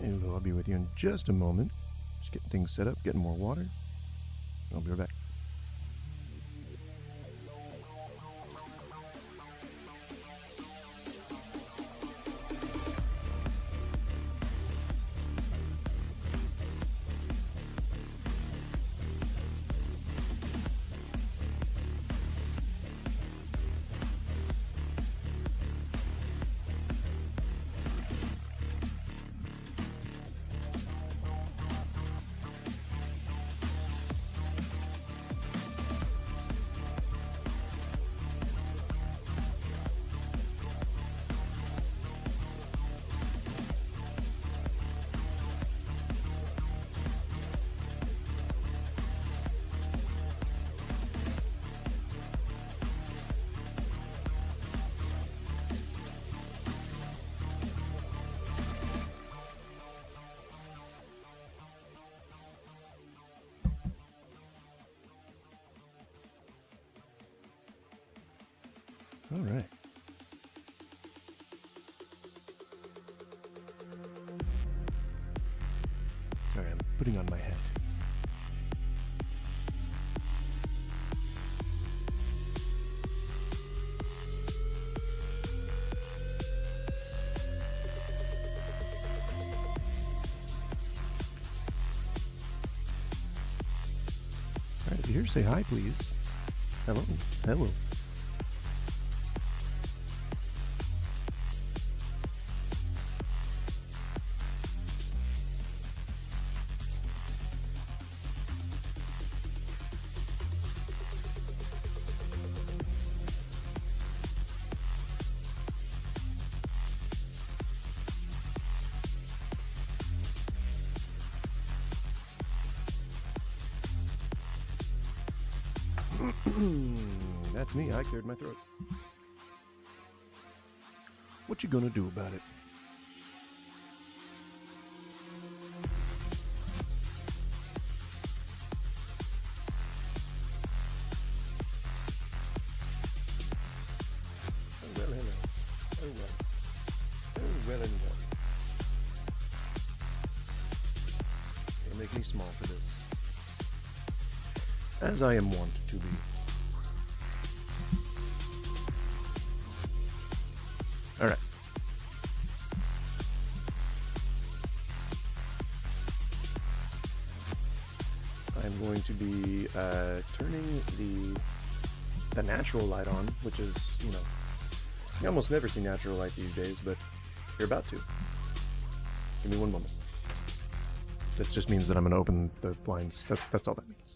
And I'll be with you in just a moment. Just getting things set up, getting more water. I'll be right back. All right. All right, I'm putting on my hat. All right, if you're here, say hi, please. Hello. Hello. That's me. I cleared my throat. What you gonna do about it? Oh well, hello. Oh well. Oh well and well. It'll make me small for this, as I am wont to be. All right. I'm going to be turning the natural light on, which is, you know, you almost never see natural light these days, but you're about to. Give me one moment. That just means that I'm going to open the blinds. That's all that means.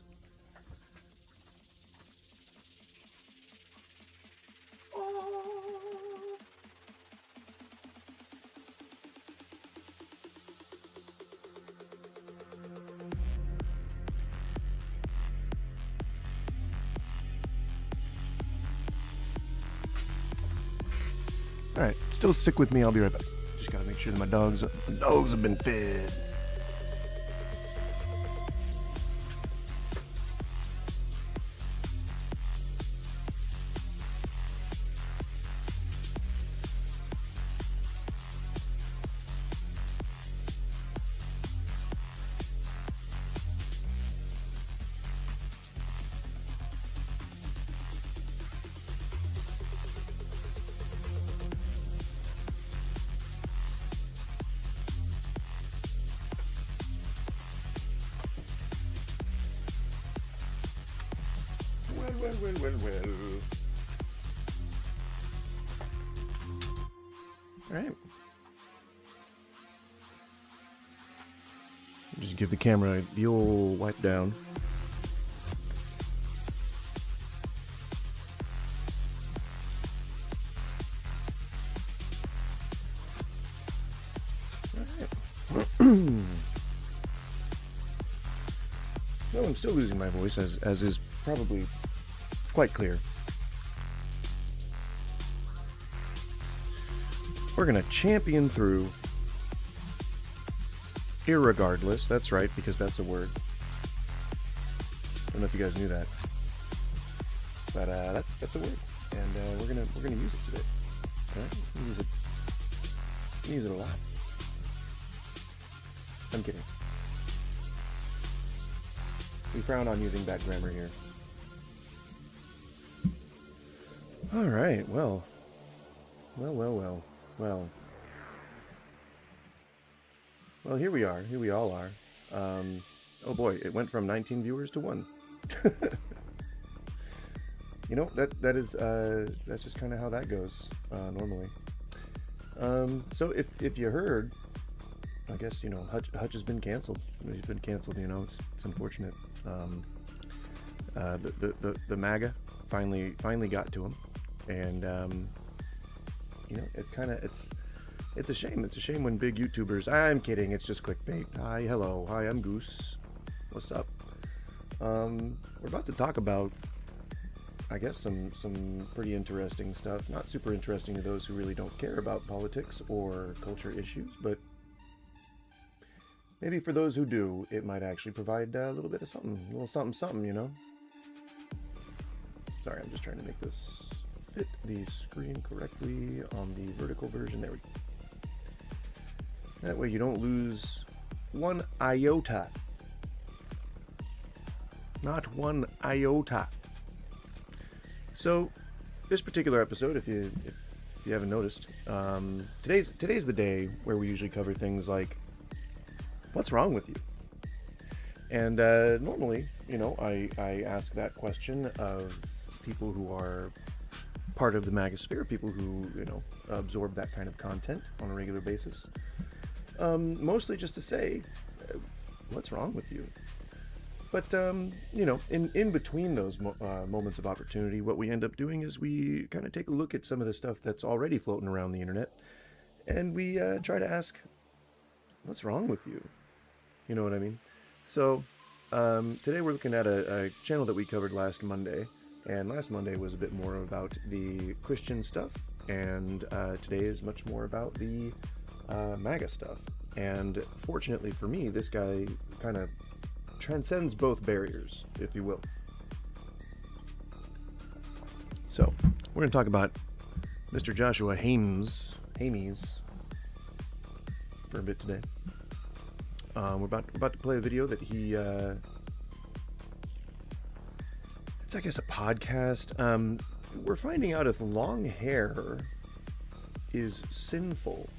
Alright, still stick with me, I'll be right back. Just gotta make sure that my dogs have been fed. Well. All right. Just give the camera the old wipe down. All right. No, I'm still losing my voice, as is probably quite clear. We're gonna champion through, irregardless. That's right, because that's a word. I don't know if you guys knew that, but that's a word, and we're gonna use it today. All right, use it a lot. I'm kidding. We frown on using bad grammar here. All right, well. Well, here we are. Here we all are. Oh boy, it went from 19 viewers to 1. You know, that's just kind of how that goes normally. So if you heard, I guess, you know, Hutch has been canceled. He's been canceled. You know, it's unfortunate. The MAGA finally got to him, and you know, it's a shame. It's a shame when big YouTubers. I'm kidding. It's just clickbait. Hi, hello. Hi, I'm Goose. What's up? We're about to talk about, I guess, some pretty interesting stuff. Not super interesting to those who really don't care about politics or culture issues, but maybe for those who do, it might actually provide a little bit of something, you know? Sorry, I'm just trying to make this fit the screen correctly on the vertical version. There we go. That way you don't lose one iota. Not one iota. So, this particular episode, if you haven't noticed, today's the day where we usually cover things like, what's wrong with you? And normally, I ask that question of people who are part of the MAGA sphere, people who, absorb that kind of content on a regular basis. Mostly just to say, what's wrong with you? But, in between those moments of opportunity, what we end up doing is we kind of take a look at some of the stuff that's already floating around the internet, and we try to ask, what's wrong with you? You know what I mean? So, today we're looking at a channel that we covered last Monday, and last Monday was a bit more about the Christian stuff, and today is much more about the MAGA stuff. And fortunately for me, this guy kind of transcends both barriers, if you will. So, we're going to talk about Mr. Joshua Hames for a bit today. We're about to play a video that he it's, I guess, a podcast. We're finding out if long hair is sinful.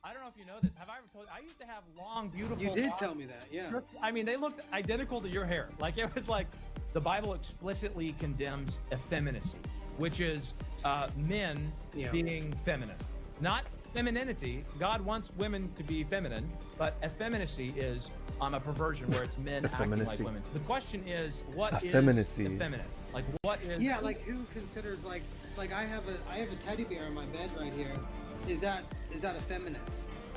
I don't know if you know this. Have I ever told you? I used to have long, beautiful. You did tell me that, yeah. I mean, they looked identical to your hair. Like, it was like the Bible explicitly condemns effeminacy, which is men being feminine, not femininity. God wants women to be feminine, but effeminacy is a perversion where it's men acting like women. The question is, what is effeminate? Like, what is? Yeah, like who considers like I have a teddy bear in my bed right here. Is that effeminate?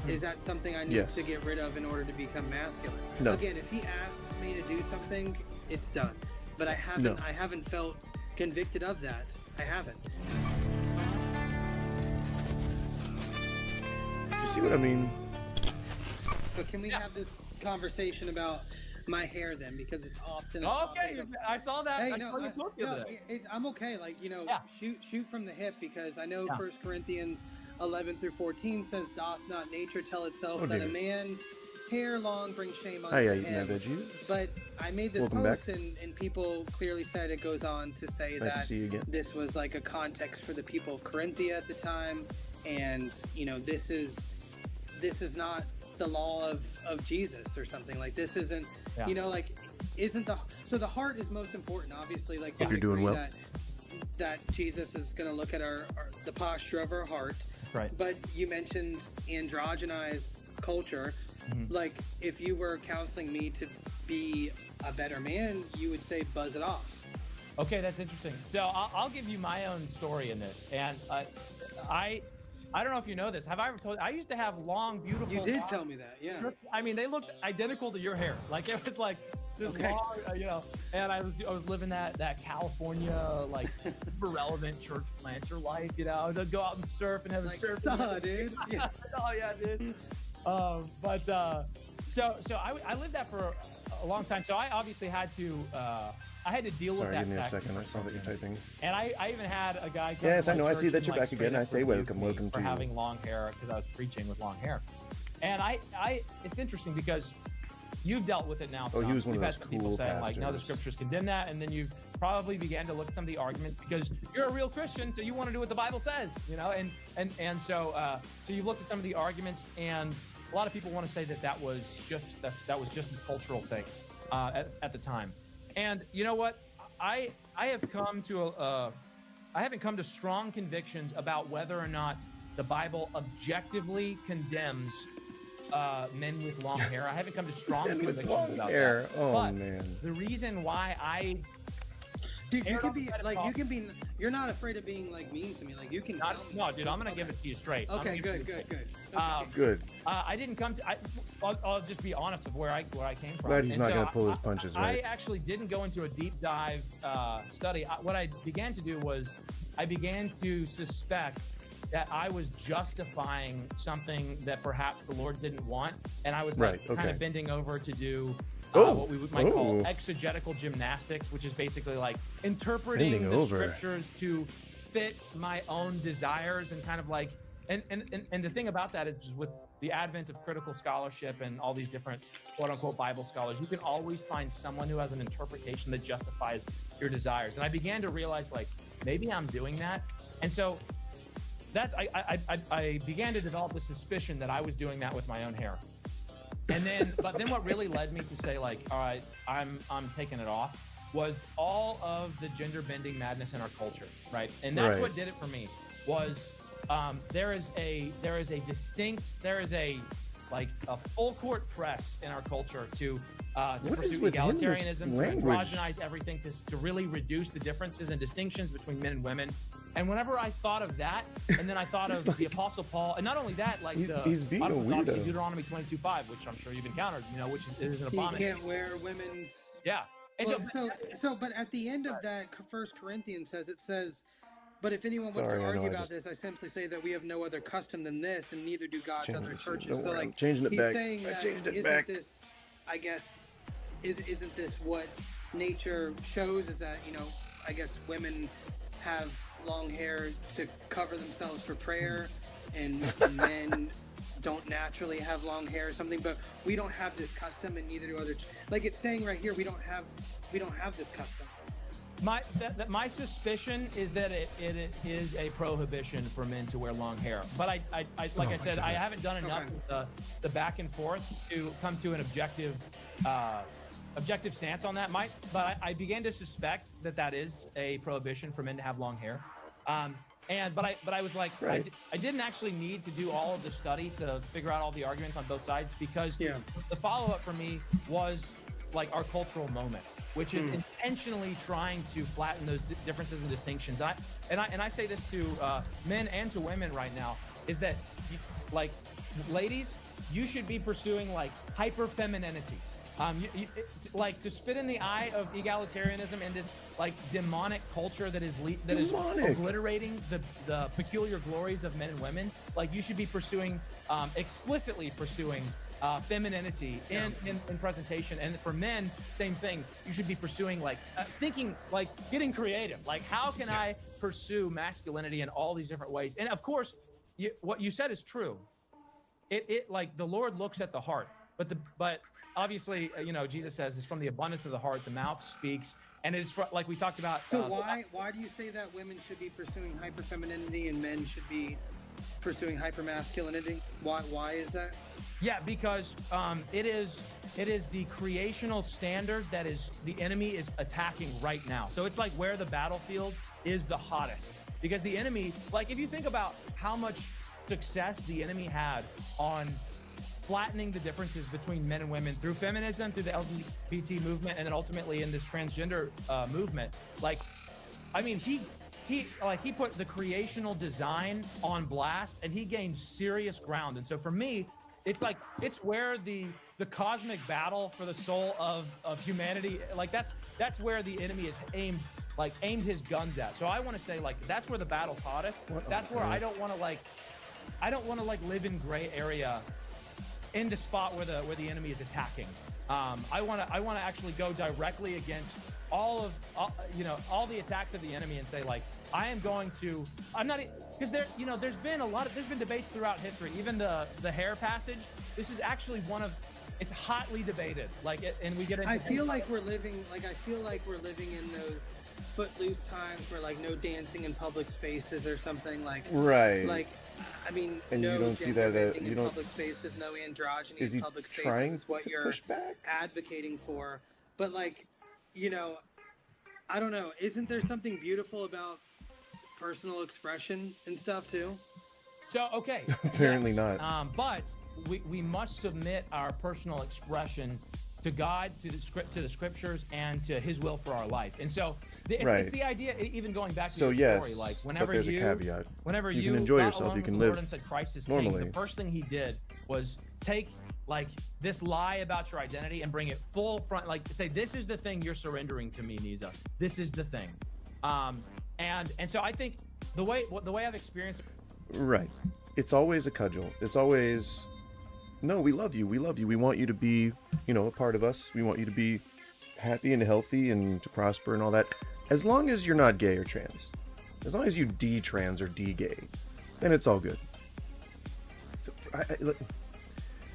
Is that something I need to get rid of in order to become masculine? No. Again, if he asks me to do something, it's done. But I haven't felt convicted of that. I haven't. You see what I mean? So can we have this conversation about my hair then? Because it's often okay. I saw that. Hey, I'm okay. Like, shoot from the hip, because I know 1 Corinthians 11 through 14 says, doth not nature tell itself that a man's hair long brings shame on him? But I made this post and people clearly said it goes on to say that this was like a context for the people of Corinthia at the time, and this is not the law of Jesus or something. Like, this isn't so the heart is most important, obviously. Like, if you're doing well, that Jesus is going to look at the posture of our heart. Right. But you mentioned androgenized culture. Mm-hmm. Like, if you were counseling me to be a better man, you would say buzz it off. Okay, that's interesting. So I'll give you my own story in this. And I don't know if you know this. Have I ever told you? I used to have long, beautiful. You did tell me that, yeah. I mean, they looked identical to your hair. Like, it was like this long, And I was living that California, like, super relevant church planter life. I'd go out and surf and have a surf. Dude. Yeah. Oh yeah, dude. So I lived that for a long time. So I obviously had to. I had to deal with that. Give me a second. I saw that you're typing. And I even had a guy. Yes, I know. I see that you're back again. I say welcome to you. For having long hair, because I was preaching with long hair. And it's interesting because you've dealt with it now. He was one You've of had those some people cool saying, like, no, the scriptures condemn that. And then you've probably began to look at some of the arguments because you're a real Christian, so you want to do what the Bible says, and so you looked at some of the arguments, and a lot of people want to say that was just a cultural thing at the time. And you know what? I haven't come to strong convictions about whether or not the Bible objectively condemns men with long hair. I haven't come to strong convictions about hair. that. Oh, but man. the reason why Dude, you're not afraid of being, like, mean to me. Like, you can. No, dude, I'm gonna give it to you straight. Okay, good. Good. I didn't come to. I'll just be honest of where I came from. Glad he's not gonna pull his punches, right? I actually didn't go into a deep dive study. What I began to do was I began to suspect that I was justifying something that perhaps the Lord didn't want, and I was kind of bending over to do what we might call exegetical gymnastics, which is basically like interpreting the scriptures to fit my own desires and kind of like, and the thing about that is just with the advent of critical scholarship and all these different quote unquote Bible scholars, you can always find someone who has an interpretation that justifies your desires. And I began to realize like, maybe I'm doing that. And so that's, I began to develop the suspicion that I was doing that with my own hair. And then, but then what really led me to say like, all right, I'm taking it off, was all of the gender bending madness in our culture, right? And that's what did it for me, was there is a full court press in our culture to pursue egalitarianism, to androgynize everything, to really reduce the differences and distinctions between men and women. And whenever I thought of that, and then I thought of the Apostle Paul, and not only that, like he's being a weirdo. Deuteronomy 22:5, which I'm sure you've encountered, you know, which is an abomination. You can't wear women's. Yeah. And but at the end of that, 1 Corinthians says, but if anyone wants to argue about this, I simply say that we have no other custom than this, and neither do God's other churches. So like, changing it back. Saying that, isn't this, I guess, isn't this what nature shows? Is that, you know, I guess women have long hair to cover themselves for prayer, and men don't naturally have long hair or something, but we don't have this custom, and neither do other. Like it's saying right here, we don't have this custom. My suspicion is that it is a prohibition for men to wear long hair. But I like I said, I haven't done enough with the back and forth to come to an objective stance on that. But I began to suspect that is a prohibition for men to have long hair. But I was like, I didn't actually need to do all of the study to figure out all the arguments on both sides, because the follow-up for me was like our cultural moment, which is intentionally trying to flatten those differences and distinctions. I say this to men and to women right now, is that like ladies, you should be pursuing like hyper femininity. Like to spit in the eye of egalitarianism and this like demonic culture that is obliterating the peculiar glories of men and women. Like you should be pursuing, explicitly pursuing femininity in presentation. And for men, same thing. You should be pursuing like thinking, like getting creative. Like how can I pursue masculinity in all these different ways? And of course, what you said is true. It like the Lord looks at the heart, but obviously, you know, Jesus says it's from the abundance of the heart, the mouth speaks, and it's like we talked about. So why do you say that women should be pursuing hyper femininity and men should be pursuing hyper masculinity? Why is that? Yeah, because it is the creational standard that is the enemy is attacking right now. So it's like where the battlefield is the hottest, because the enemy, like if you think about how much success the enemy had on flattening the differences between men and women through feminism, through the LGBT movement, and then ultimately in this transgender movement. Like, I mean, he put the creational design on blast, and he gained serious ground. And so for me, it's like it's where the cosmic battle for the soul of humanity, like that's where the enemy is aimed his guns at. So I want to say like that's where the battle's hottest. That's where I don't want to live in gray area in the spot where the enemy is attacking. I want to actually go directly against all the attacks of the enemy and say like I'm not, because there's been debates throughout history, even the hair passage. This is actually it's hotly debated, and we get into I feel like we're living in those footloose times where like no dancing in public spaces or something like I mean, and no you don't see that in public spaces, no androgyny in public spaces. Trying is what to you're push back? advocating for. But like, I don't know. Isn't there something beautiful about personal expression and stuff too? So okay, apparently not. But we must submit our personal expression to God, to the scriptures, and to His will for our life. And so it's the idea, even going back to your story, like whenever but there's a caveat. Whenever you can enjoy yourself, you can live Lord and said Christ is normally. King, the first thing He did was take like this lie about your identity and bring it full front, like say, this is the thing you're surrendering to me, Nisa. This is the thing. And so I think the way I've experienced it's always a cudgel. It's always No, we love you. We love you. We want you to be, you know, a part of us. We want you to be happy and healthy and to prosper and all that. As long as you're not gay or trans. As long as you de-trans or de-gay, then it's all good. So,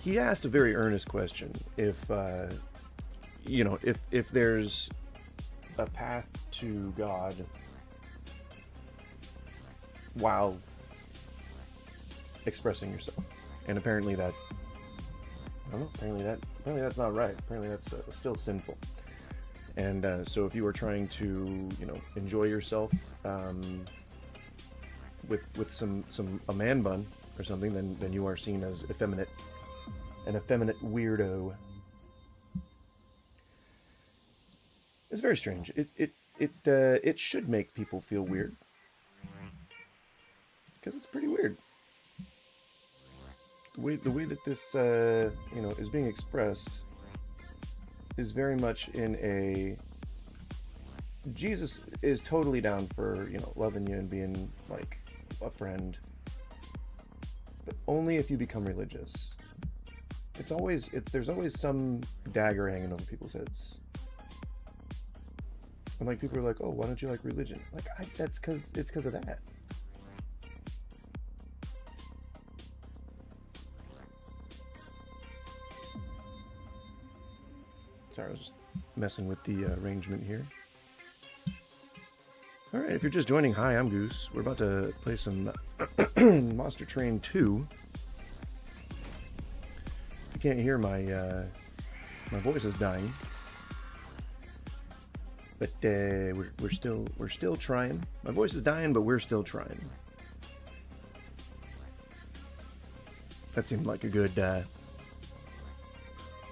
he asked a very earnest question. If, you know, if there's a path to God while expressing yourself. And apparently that, I don't know, apparently that's not right. Apparently that's still sinful. And so if you are trying to, you know, enjoy yourself with a man bun or something, then you are seen as effeminate, an effeminate weirdo. It's very strange. It should make people feel weird, because it's pretty weird. The way that this you know, is being expressed is very much in a, Jesus is totally down for, you know, loving you and being like a friend, but only if you become religious. There's always some dagger hanging over people's heads. And like, people are like, oh, why don't you like religion? Like, it's because of that. Sorry, I was just messing with the arrangement here. Alright, if you're just joining, hi, I'm Goose. We're about to play some Monster Train 2. If you can't hear my voice is dying. But we're still trying. My voice is dying, but we're still trying. That seemed like a good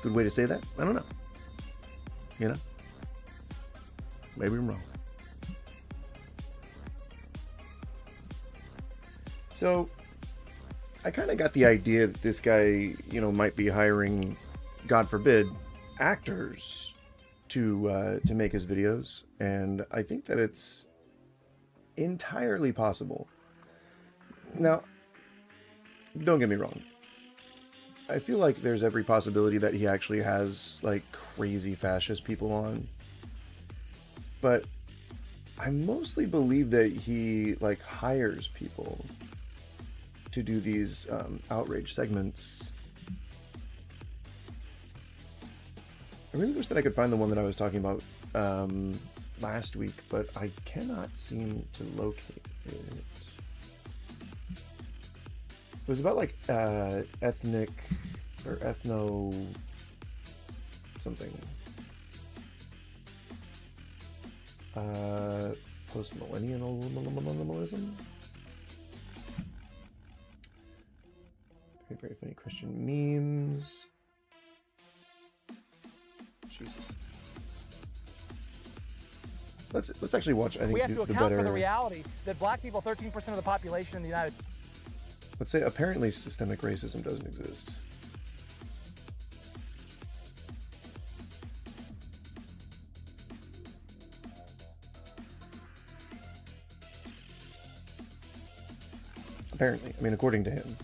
way to say that. I don't know. You know? Maybe I'm wrong. So, I kind of got the idea that this guy, you know, might be hiring, God forbid, actors to make his videos, and I think that it's entirely possible. Now, don't get me wrong. I feel like there's every possibility that he actually has, like, crazy fascist people on. But I mostly believe that he, like, hires people to do these outrage segments. I really wish that I could find the one that I was talking about last week, but I cannot seem to locate it. It was about, like, ethnic or ethno something. Post-millennialism? Very, very funny Christian memes. Jesus. Let's actually watch. I think we have to account for the reality that black people, 13% of the population in the United States. Let's say apparently systemic racism doesn't exist. Apparently, I mean, according to him.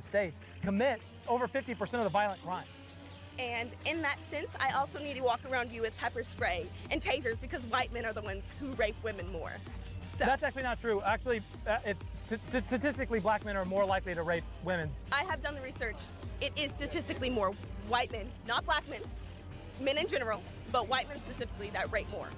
States commit over 50% of the violent crime. And in that sense, I also need to walk around you with pepper spray and tasers because white men are the ones who rape women more. So that's actually not true. Actually, it's statistically black men are more likely to rape women. I have done the research. It is statistically more white men, not black men, men in general, but white men specifically that rape more.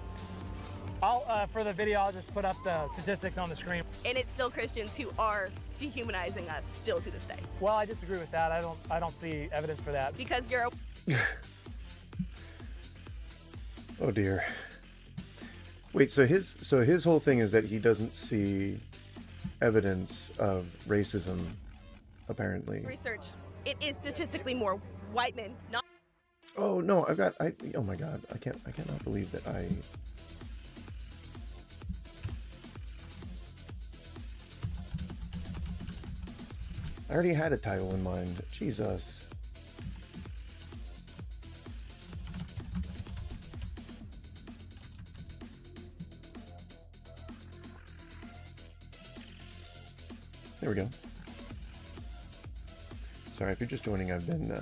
For the video, I'll just put up the statistics on the screen. And it's still Christians who are dehumanizing us still to this day. Well, I disagree with that. I don't see evidence for that. Because you're Oh dear. Wait, so his whole thing is that he doesn't see evidence of racism, apparently. Research. It is statistically more white men, not. Oh no, oh my god, I cannot believe that I already had a title in mind. Jesus. There we go. Sorry if you're just joining. I've been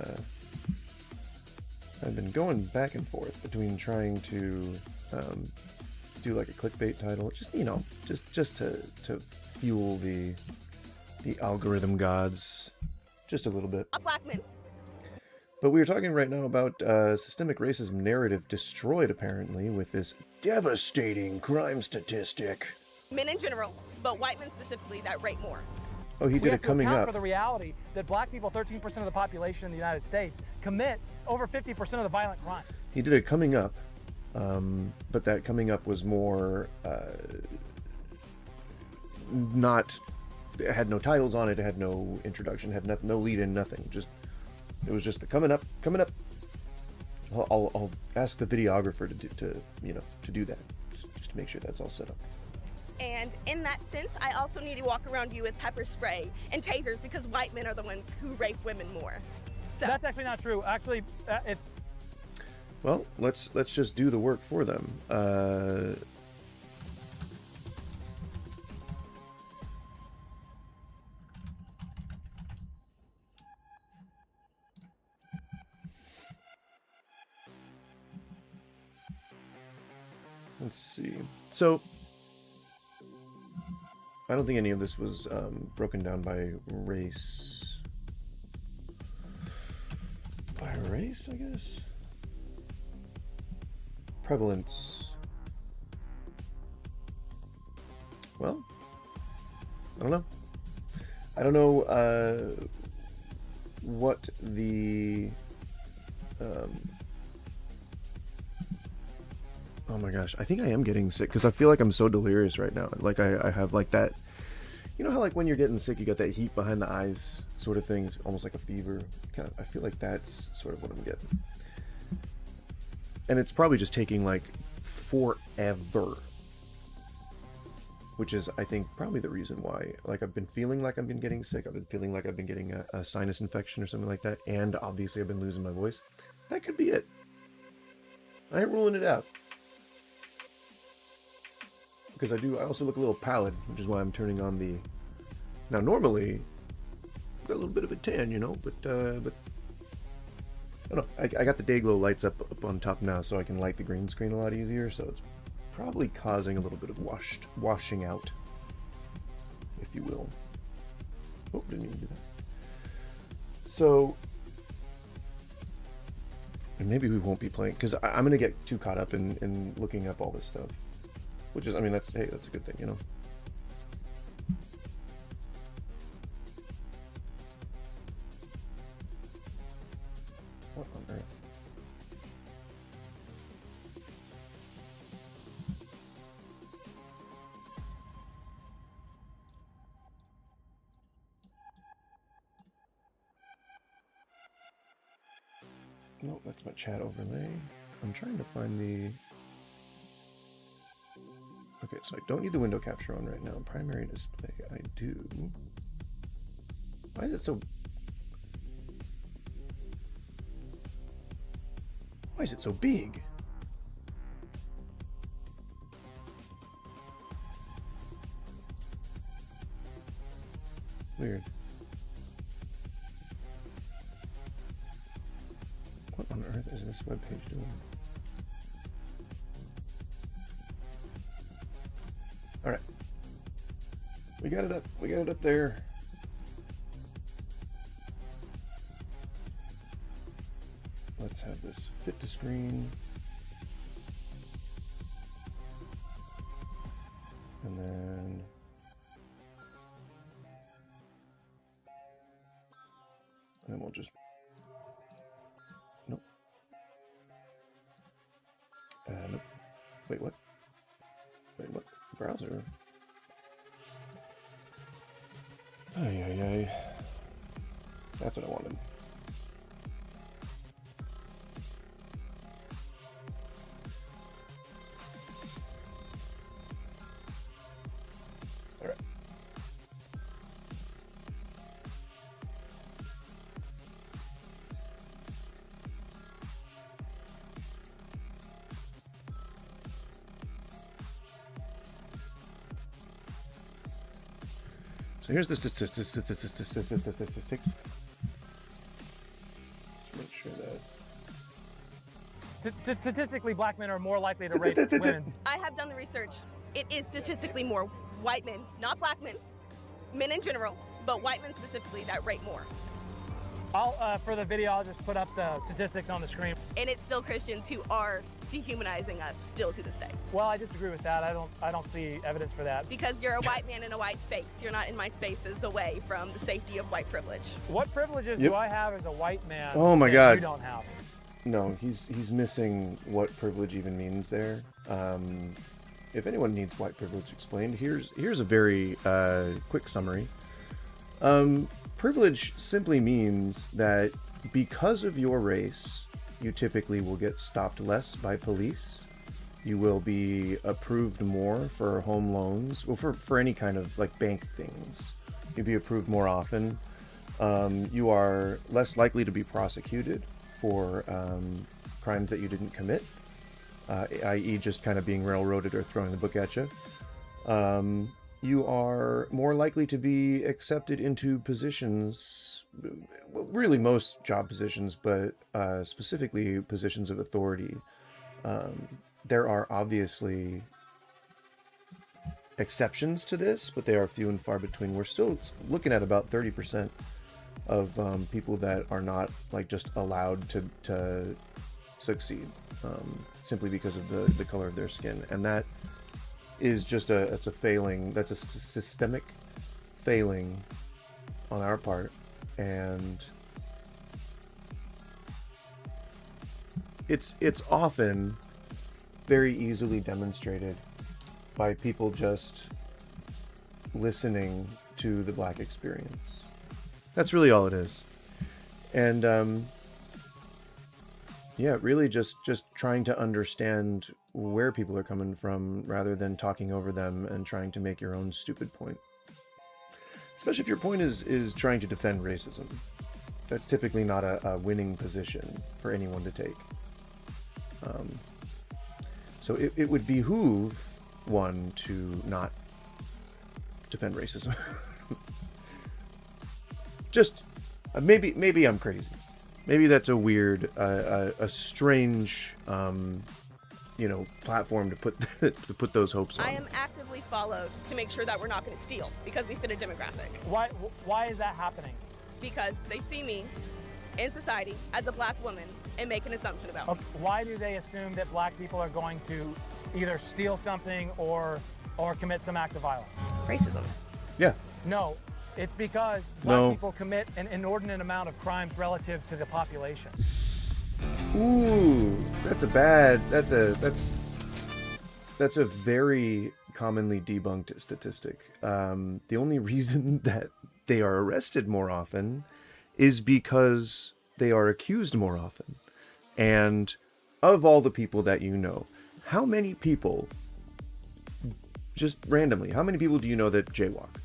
going back and forth between trying to do like a clickbait title, just just to fuel the algorithm gods just a little bit. Blackman. But we are talking right now about systemic racism narrative destroyed apparently with this devastating crime statistic. Men in general, but white men specifically that rape more. Oh, he did it coming up. For the reality that black people, 13% of the population in the United States, commit over 50% of the violent crime. He did it coming up, but that coming up was more not. It had no titles on it. It had no introduction. Had no lead in. Nothing. It was just the coming up. I'll ask the videographer to do that, just to make sure that's all set up. And in that sense, I also need to walk around you with pepper spray and tasers because white men are the ones who rape women more. So that's actually not true. Actually, it's. Well, let's just do the work for them. Let's see. So. I don't think any of this was broken down by race. By race, I guess? Prevalence. Well, I don't know. I don't know what the... Oh my gosh, I think I am getting sick because I feel like I'm so delirious right now. Like I have like that, you know how like when you're getting sick you got that heat behind the eyes sort of thing, almost like a fever. I feel like that's sort of what I'm getting. And it's probably just taking like forever. Which is, I think, probably the reason why. Like I've been feeling like I've been getting sick. I've been feeling like I've been getting a sinus infection or something like that. And obviously I've been losing my voice. That could be it. I ain't ruling it out. Because I also look a little pallid, which is why I'm turning on the... Now, normally, I've got a little bit of a tan, you know, but I don't know. I got the Dayglow lights up on top now, so I can light the green screen a lot easier, so it's probably causing a little bit of washing out, if you will. Oh, didn't even do that. So... And maybe we won't be playing, because I'm going to get too caught up in looking up all this stuff. Which is, I mean, that's a good thing, you know? What on earth? Nope, that's my chat overlay. I'm trying to find the... Okay, so I don't need the window capture on right now. Primary display, I do. Why is it so... Why is it so big? Weird. What on earth is this webpage doing? All right, we got it up. We got it up there. Let's have this fit to screen. And then we'll just, nope. Nope. Wait, what? Wait, what? Browser. Ay. That's what I wanted. All right. here's the statistics. Make sure that statistically, black men are more likely to rape women. I have done the research. It is statistically more white men, not black men, men in general, but white men specifically that rape more. For the video, I'll just put up the statistics on the screen. And it's still Christians who are dehumanizing us still to this day. Well, I disagree with that. I don't see evidence for that. Because you're a white man in a white space. You're not in my spaces away from the safety of white privilege. What privileges do I have as a white man? Oh my God. You don't have. No, he's missing what privilege even means there. If anyone needs white privilege explained, here's a very quick summary. Privilege simply means that because of your race, you typically will get stopped less by police. You will be approved more for home loans, well, for any kind of like bank things. You'll be approved more often. You are less likely to be prosecuted for crimes that you didn't commit, i.e. just kind of being railroaded or throwing the book at you. You are more likely to be accepted into positions, well, really most job positions, but specifically positions of authority. There are obviously exceptions to this, but they are few and far between. We're still looking at about 30% of people that are not like just allowed to succeed simply because of the color of their skin, and that is just it's a failing. That's a systemic failing on our part, and it's often very easily demonstrated by people just listening to the black experience. That's really all it is. And yeah, really just trying to understand where people are coming from rather than talking over them and trying to make your own stupid point. Especially if your point is trying to defend racism. That's typically not a winning position for anyone to take. So it would behoove one to not defend racism. Just maybe I'm crazy. Maybe that's a weird, a strange, platform to put those hopes on. I am actively followed to make sure that we're not going to steal because we fit a demographic. Why is that happening? Because they see me in society as a black woman and make an assumption about me. Why do they assume that black people are going to either steal something or commit some act of violence? Racism. Yeah. No. It's because black people commit an inordinate amount of crimes relative to the population. Ooh, that's a very commonly debunked statistic. The only reason that they are arrested more often is because they are accused more often. And of all the people that you know, how many people, just randomly, how many people do you know that jaywalk?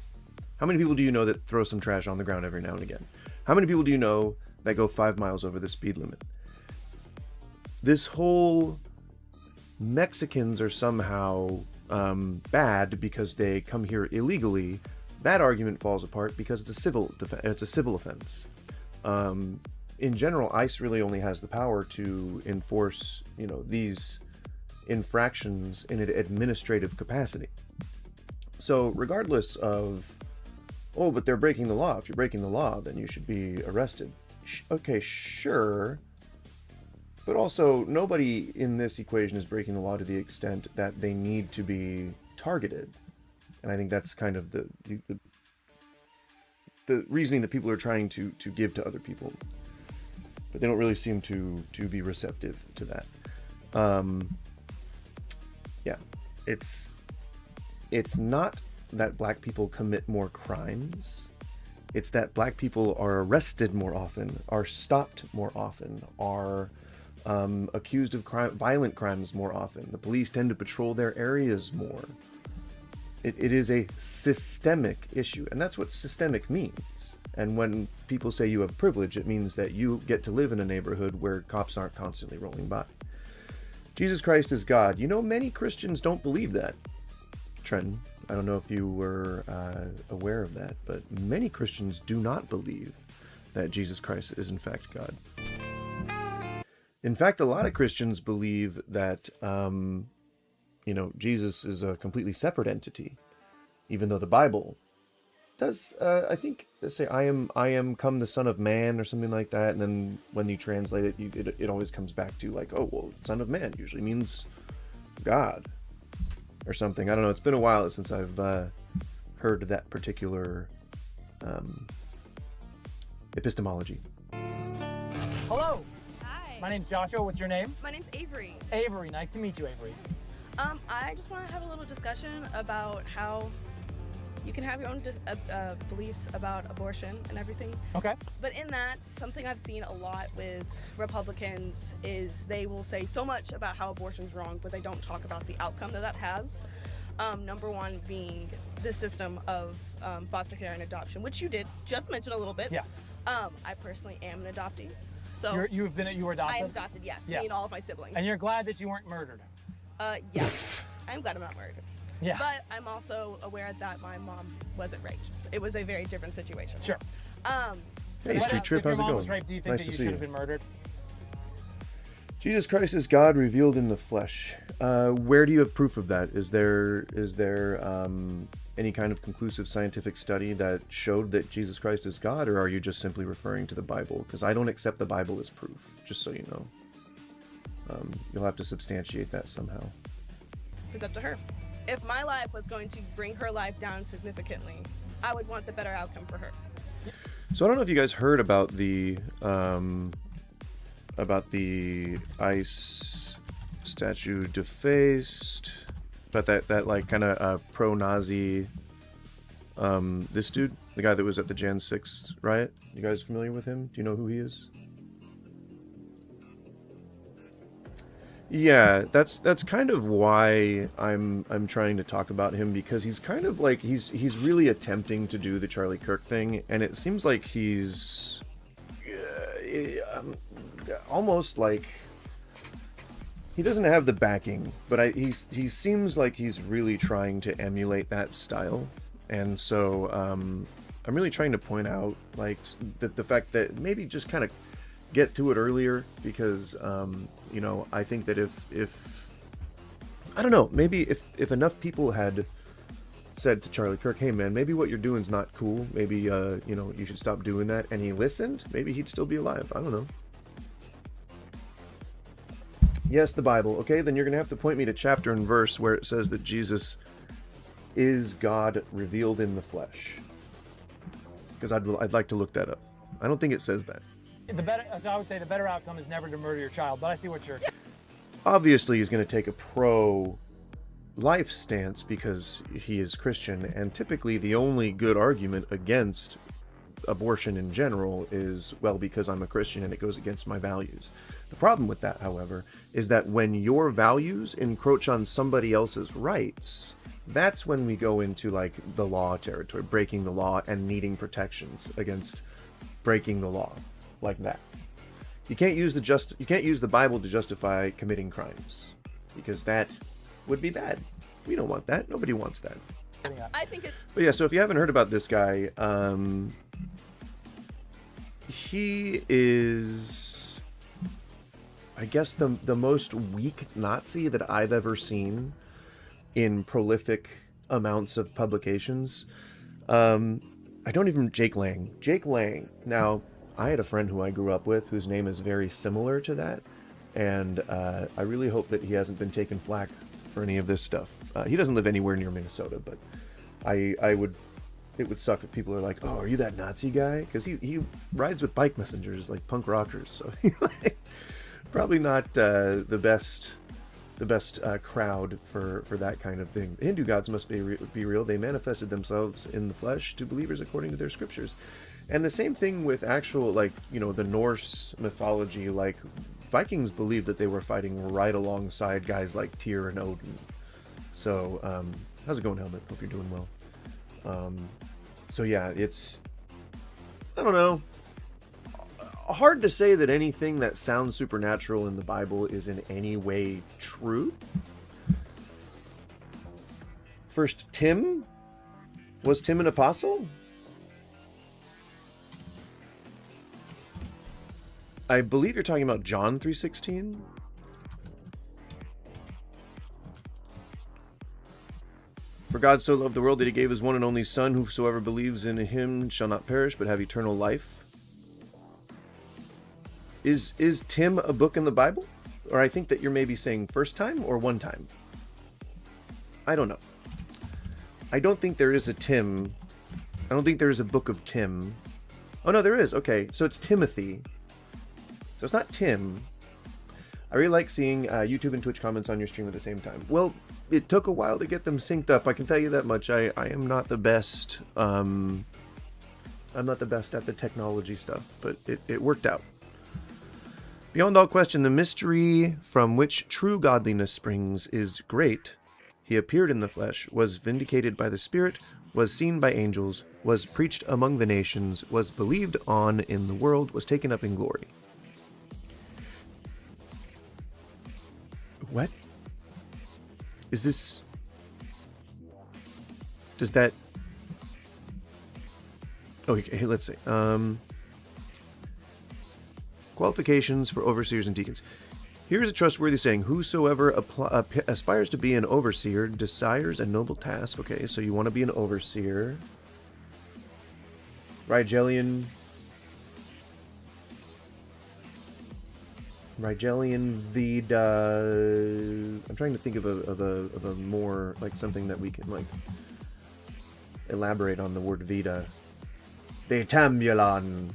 How many people do you know that throw some trash on the ground every now and again? How many people do you know that go 5 miles over the speed limit? This whole Mexicans are somehow bad because they come here illegally, that argument falls apart because it's a civil offense. In general, ICE really only has the power to enforce, these infractions in an administrative capacity. So regardless of, but they're breaking the law. If you're breaking the law, then you should be arrested. Okay, sure. But also, nobody in this equation is breaking the law to the extent that they need to be targeted. And I think that's kind of the reasoning that people are trying to give to other people. But they don't really seem to be receptive to that. Yeah, it's not that black people commit more crimes. It's that black people are arrested more often, are stopped more often, are accused of violent crimes more often. The police tend to patrol their areas more. It is a systemic issue, and that's what systemic means. And when people say you have privilege, it means that you get to live in a neighborhood where cops aren't constantly rolling by. Jesus Christ is God. Many Christians don't believe that. Trenton, I don't know if you were aware of that, but many Christians do not believe that Jesus Christ is in fact God. In fact, a lot of Christians believe that, Jesus is a completely separate entity, even though the Bible does, I think, say, I am come the Son of Man, or something like that, and then when you translate it, it always comes back to, like, oh, well, Son of Man usually means God, or something. I don't know, it's been a while since I've heard that particular epistemology. Hello! Hi. My name's Joshua. What's your name? My name's Avery. Avery. Nice to meet you, Avery. I just want to have a little discussion about how you can have your own beliefs about abortion and everything. Okay. But in that, something I've seen a lot with Republicans is they will say so much about how abortion's wrong, but they don't talk about the outcome that has. Number one being the system of foster care and adoption, which you did just mention a little bit. Yeah. I personally am an adoptee. So you were adopted? I am adopted, yes. Yes. Me and all of my siblings. And you're glad that you weren't murdered? Yes. I'm glad I'm not murdered. Yeah. But I'm also aware that my mom wasn't raped. So it was a very different situation. Sure. Hey, Street Trip, how's it If your mom going? was raped, do you think Nice that to you see should you. have been murdered? Jesus Christ is God revealed in the flesh. Where do you have proof of that? Is there any kind of conclusive scientific study that showed that Jesus Christ is God, or are you just simply referring to the Bible? Because I don't accept the Bible as proof, just so you know. You'll have to substantiate that somehow. It's up to her. If my life was going to bring her life down significantly, I would want the better outcome for her. So I don't know if you guys heard about the ICE statue defaced, but that like kind of pro-Nazi, this dude, the guy that was at the Jan 6 riot. You guys familiar with him? Do you know who he is? Yeah, that's kind of why I'm trying to talk about him, because he's kind of like he's really attempting to do the Charlie Kirk thing, and it seems like he's almost like he doesn't have the backing, but he seems like he's really trying to emulate that style, and so I'm really trying to point out like the fact that maybe just kind of get to it earlier, because I think that if I don't know, maybe if enough people had said to Charlie Kirk, hey man, maybe what you're doing is not cool, maybe you should stop doing that, and he listened, maybe he'd still be alive. I don't know. Yes, the Bible. Okay, then you're gonna have to point me to chapter and verse where it says that Jesus is God revealed in the flesh, because I'd like to look that up. I don't think it says that. So I would say the better outcome is never to murder your child, but I see what you're... Obviously, he's going to take a pro-life stance because he is Christian, and typically the only good argument against abortion in general is, well, because I'm a Christian and it goes against my values. The problem with that, however, is that when your values encroach on somebody else's rights, that's when we go into, like, the law territory, breaking the law and needing protections against breaking the law. Like that. You can't use the Bible to justify committing crimes, because that would be bad. We don't want that. Nobody wants that. I think But yeah, so if you haven't heard about this guy, he is, I guess, the most weak Nazi that I've ever seen in prolific amounts of publications. Jake Lang. Now, I had a friend who I grew up with whose name is very similar to that, and I really hope that he hasn't been taking flack for any of this stuff. He doesn't live anywhere near Minnesota, but it would suck if people are like, oh, are you that Nazi guy? Because he rides with bike messengers like punk rockers, so probably not the best crowd for that kind of thing. The Hindu gods must be real. They manifested themselves in the flesh to believers according to their scriptures. And the same thing with actual, the Norse mythology. Like, Vikings believed that they were fighting right alongside guys like Tyr and Odin. So, how's it going, Helmet? Hope you're doing well. So yeah, it's, I don't know, hard to say that anything that sounds supernatural in the Bible is in any way true. First Tim? Was Tim an apostle? I believe you're talking about John 3:16. For God so loved the world that he gave his one and only Son, whosoever believes in him shall not perish but have eternal life. Is Tim a book in the Bible? Or I think that you're maybe saying first time or one time. I don't know. I don't think there is a Tim. I don't think there is a book of Tim. Oh no, there is. Okay, so it's Timothy. So it's not Tim. I really like seeing YouTube and Twitch comments on your stream at the same time. Well, it took a while to get them synced up. I can tell you that much. I am not the best. I'm not the best at the technology stuff, but it worked out. Beyond all question, the mystery from which true godliness springs is great. He appeared in the flesh, was vindicated by the Spirit, was seen by angels, was preached among the nations, was believed on in the world, was taken up in glory. What? Is this... Does that... Oh, okay, let's see. Qualifications for overseers and deacons. Here is a trustworthy saying, whosoever aspires to be an overseer desires a noble task. Okay, so you want to be an overseer. Rigelian Vida. I'm trying to think of a more, like, something that we can, like, elaborate on the word Vida. Vetambulon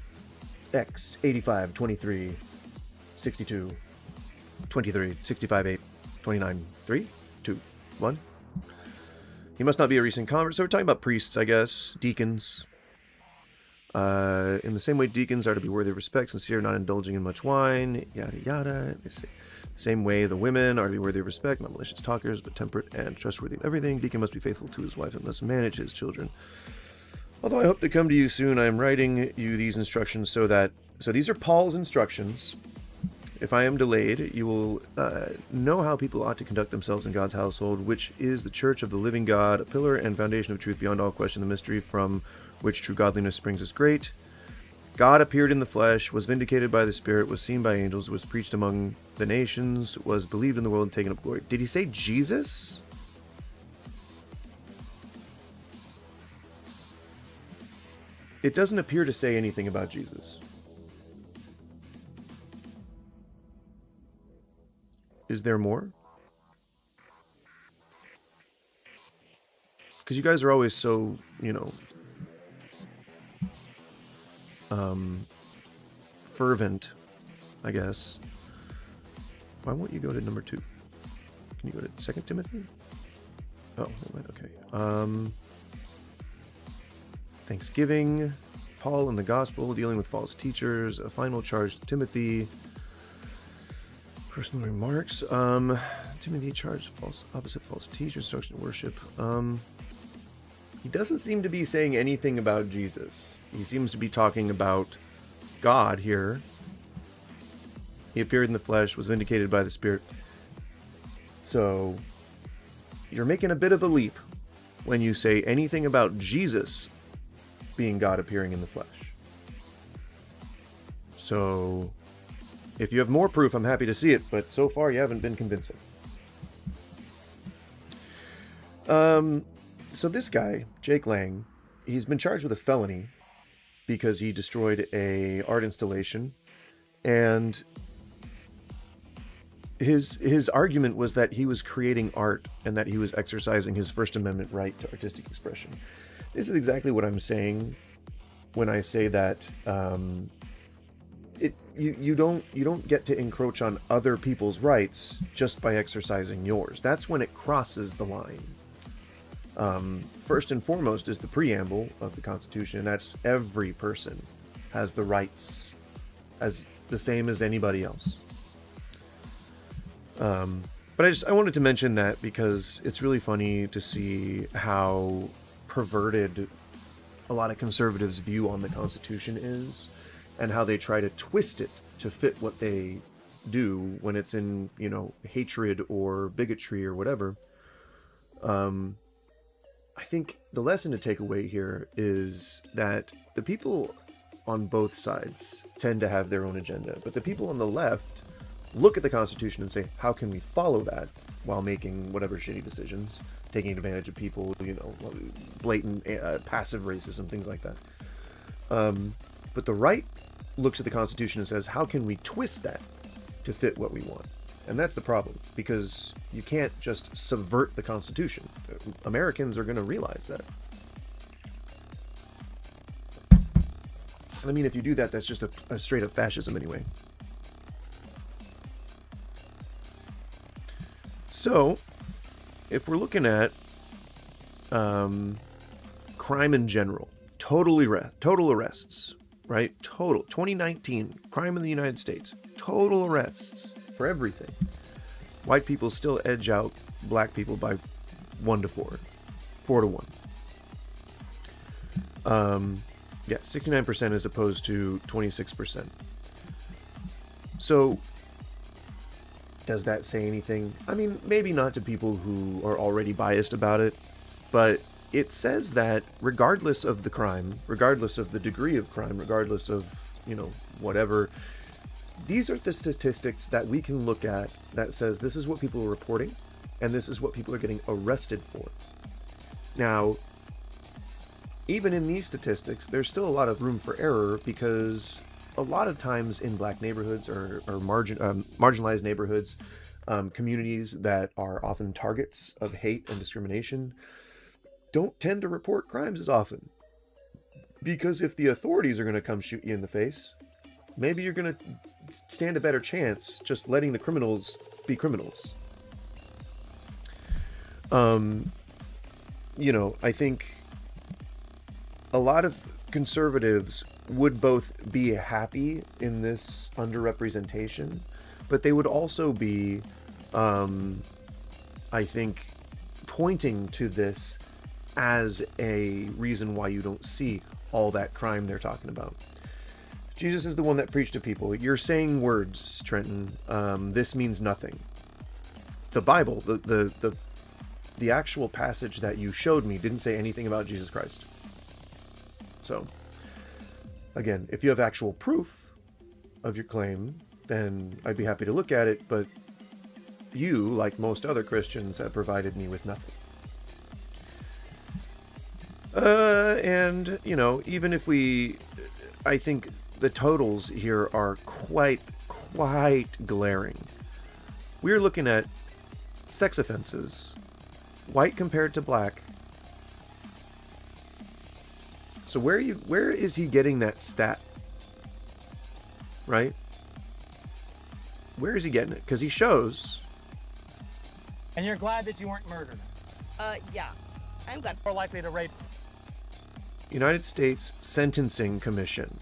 X 85 23 62 23 65 8 29 3 2 1. He must not be a recent convert. So we're talking about priests, I guess. Deacons. In the same way, deacons are to be worthy of respect, sincere, not indulging in much wine, yada yada. The same way, the women are to be worthy of respect, not malicious talkers, but temperate and trustworthy in everything. Deacon must be faithful to his wife and must manage his children. Although I hope to come to you soon, I am writing you these instructions so these are Paul's instructions. If I am delayed, you will know how people ought to conduct themselves in God's household, which is the church of the living God, a pillar and foundation of truth beyond all question. The mystery from which true godliness springs is great. God appeared in the flesh, was vindicated by the Spirit, was seen by angels, was preached among the nations, was believed in the world and taken up glory. Did he say Jesus? It doesn't appear to say anything about Jesus. Is there more? Because you guys are always so, fervent, I guess. Why won't you go to number 2? Can you go to 2 Timothy? Oh, okay. Thanksgiving, Paul and the gospel, dealing with false teachers, a final charge to Timothy, personal remarks, Timothy charged opposite false teachers, instruction to worship. He doesn't seem to be saying anything about Jesus. He seems to be talking about God here. He appeared in the flesh, was vindicated by the Spirit. So, you're making a bit of a leap when you say anything about Jesus being God appearing in the flesh. So, if you have more proof, I'm happy to see it, but so far you haven't been convincing. So this guy, Jake Lang, he's been charged with a felony because he destroyed a art installation, and his argument was that he was creating art and that he was exercising his First Amendment right to artistic expression. This is exactly what I'm saying when I say that you don't get to encroach on other people's rights just by exercising yours. That's when it crosses the line. First and foremost is the preamble of the Constitution, and that's every person has the rights as the same as anybody else. But I wanted to mention that because it's really funny to see how perverted a lot of conservatives' view on the Constitution is, and how they try to twist it to fit what they do when it's in, hatred or bigotry or whatever. I think the lesson to take away here is that the people on both sides tend to have their own agenda, but the people on the left look at the Constitution and say, how can we follow that while making whatever shitty decisions, taking advantage of people, blatant passive racism, things like that. But the right looks at the Constitution and says, how can we twist that to fit what we want? And that's the problem, because you can't just subvert the Constitution. Americans are going to realize that. I mean, if you do that, that's just a straight up fascism anyway. So, if we're looking at crime in general, total arrests, right? Total 2019 crime in the United States, total arrests for everything. White people still edge out black people by 1 to 4, 4 to 1. Yeah, 69% as opposed to 26%. So, does that say anything? I mean, maybe not to people who are already biased about it, but it says that regardless of the crime, regardless of the degree of crime, regardless of, whatever, these are the statistics that we can look at that says this is what people are reporting and this is what people are getting arrested for. Now, even in these statistics, there's still a lot of room for error, because a lot of times in black neighborhoods or marginalized neighborhoods, communities that are often targets of hate and discrimination don't tend to report crimes as often. Because if the authorities are going to come shoot you in the face, maybe you're going to stand a better chance just letting the criminals be criminals. I think a lot of conservatives would both be happy in this underrepresentation, but they would also be, I think, pointing to this as a reason why you don't see all that crime they're talking about. Jesus is the one that preached to people. You're saying words, Trenton. This means nothing. The Bible, the actual passage that you showed me didn't say anything about Jesus Christ. So, again, if you have actual proof of your claim, then I'd be happy to look at it, but you, like most other Christians, have provided me with nothing. And, even if I think the totals here are quite glaring. We're looking at sex offenses, white compared to black. So where is he getting that stat? Right? Where is he getting it? Because he shows. And you're glad that you weren't murdered. Yeah. I'm glad. More likely to rape. United States Sentencing Commission.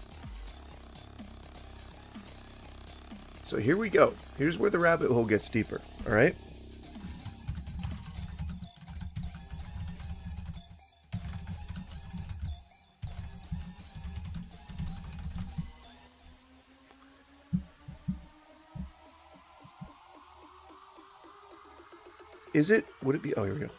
So here we go. Here's where the rabbit hole gets deeper. All right? Would it be? Oh, here we go.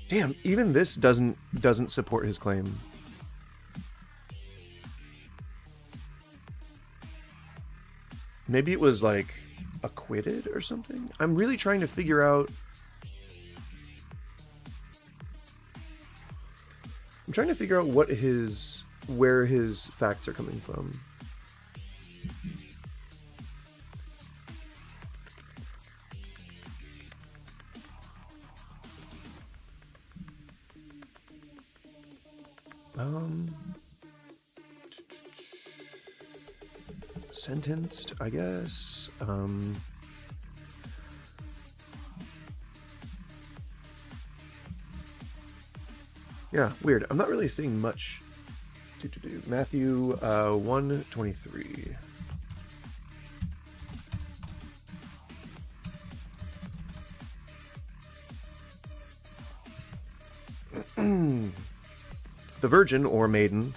Damn, even this doesn't support his claim. Maybe it was like acquitted or something? I'm really trying to figure out. I'm trying to figure out where his facts are coming from. Sentenced, I guess. Yeah, weird. I'm not really seeing much. Matthew 1:23. The virgin or maiden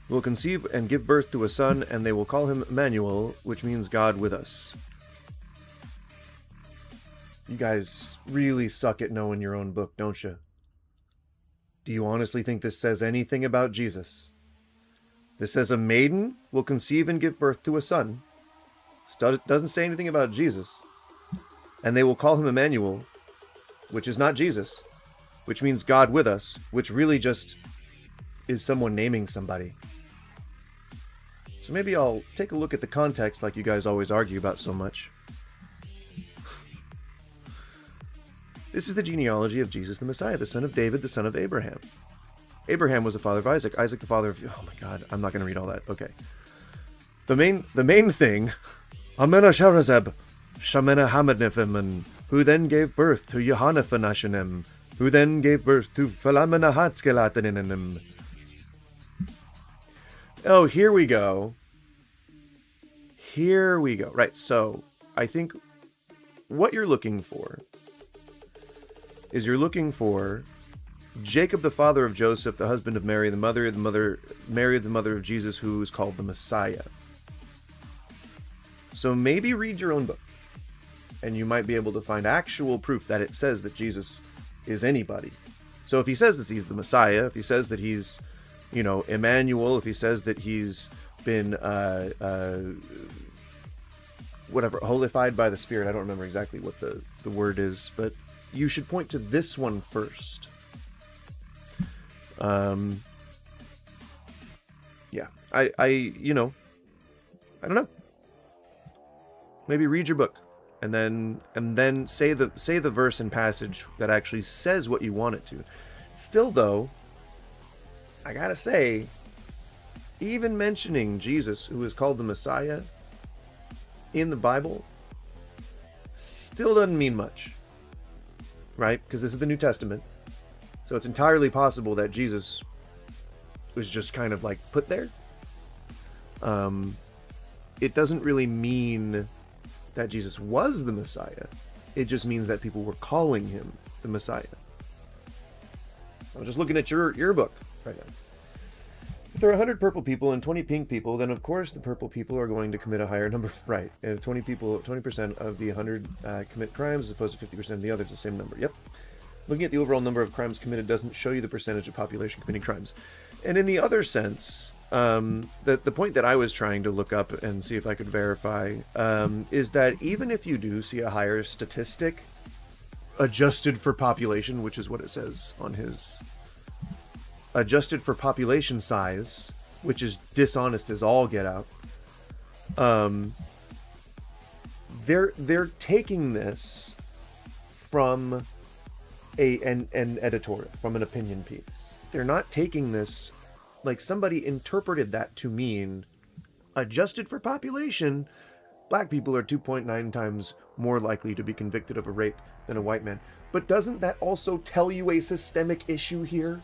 will conceive and give birth to a son, and they will call him Emmanuel, which means God with us. You guys really suck at knowing your own book, don't you? Do you honestly think this says anything about Jesus? This says a maiden will conceive and give birth to a son. Doesn't say anything about Jesus. And they will call him Emmanuel, which is not Jesus, which means God with us, which really just is someone naming somebody. So maybe I'll take a look at the context like you guys always argue about so much. This is the genealogy of Jesus the Messiah, the son of David, the son of Abraham. Abraham was the father of Isaac. Isaac the father of... Oh my God, I'm not going to read all that. Okay. The main thing... Amenasharazeb, Shamena Hamadnephiman, who then gave birth to Yohanaphanashanem, who then gave birth to Phalamanahatskelatanenem. Oh, here we go. Here we go. Right, so I think what you're looking for is you're looking for Jacob, the father of Joseph, the husband of Mary, Mary, the mother of Jesus, who is called the Messiah. So maybe read your own book, and you might be able to find actual proof that it says that Jesus is anybody. So if he says that he's the Messiah, if he says that he's, Emmanuel, if he says that he's been, holified by the Spirit, I don't remember exactly what the word is, but you should point to this one first. Yeah, I don't know. Maybe read your book, and then say the verse and passage that actually says what you want it to. Still, though, I gotta say, even mentioning Jesus, who is called the Messiah, in the Bible, still doesn't mean much, right? Because this is the New Testament, so it's entirely possible that Jesus was just kind of like put there. It doesn't really mean that Jesus was the Messiah. It just means that people were calling him the Messiah. I was just looking at your book right now. If there are 100 purple people and 20 pink people, then of course the purple people are going to commit a higher number. Right. If 20% of the 100 commit crimes as opposed to 50% of the others, the same number. Yep. Looking at the overall number of crimes committed doesn't show you the percentage of population committing crimes. And in the other sense, the point that I was trying to look up and see if I could verify is that even if you do see a higher statistic adjusted for population, which is what it says on his adjusted for population size, which is dishonest as all get out, they're taking this from an editorial, from an opinion piece. They're not taking this like somebody interpreted that to mean adjusted for population, black people are 2.9 times more likely to be convicted of a rape than a white man. But doesn't that also tell you a systemic issue here?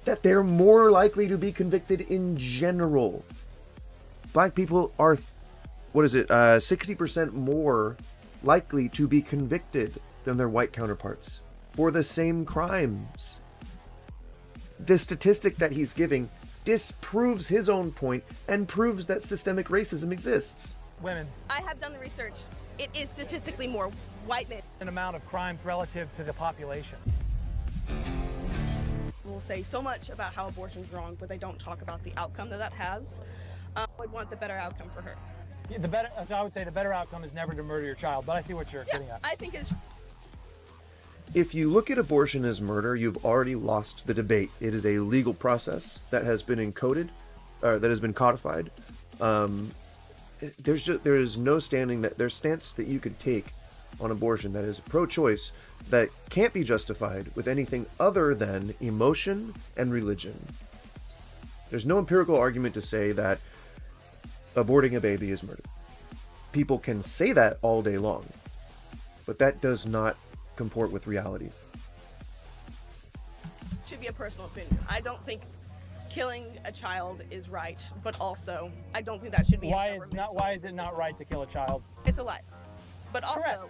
That they're more likely to be convicted in general. Black people are, 60% more likely to be convicted than their white counterparts for the same crimes. The statistic that he's giving disproves his own point and proves that systemic racism exists. Women. I have done the research. It is statistically more white men. An amount of crimes relative to the population. We'll say so much about how abortion's wrong, but they don't talk about the outcome that has. I would want the better outcome for her. Yeah, so I would say the better outcome is never to murder your child, but I see what you're getting at. I think it's... If you look at abortion as murder, you've already lost the debate. It is a legal process that has been encoded, or that has been codified. There is no stance that you could take on abortion that is pro-choice that can't be justified with anything other than emotion and religion. There's no empirical argument to say that aborting a baby is murder. People can say that all day long, but that does not comport with reality. Should be a personal opinion. I don't think killing a child is right, but also I don't think that should be. Why is it not right to kill a child? It's a life, but also Correct.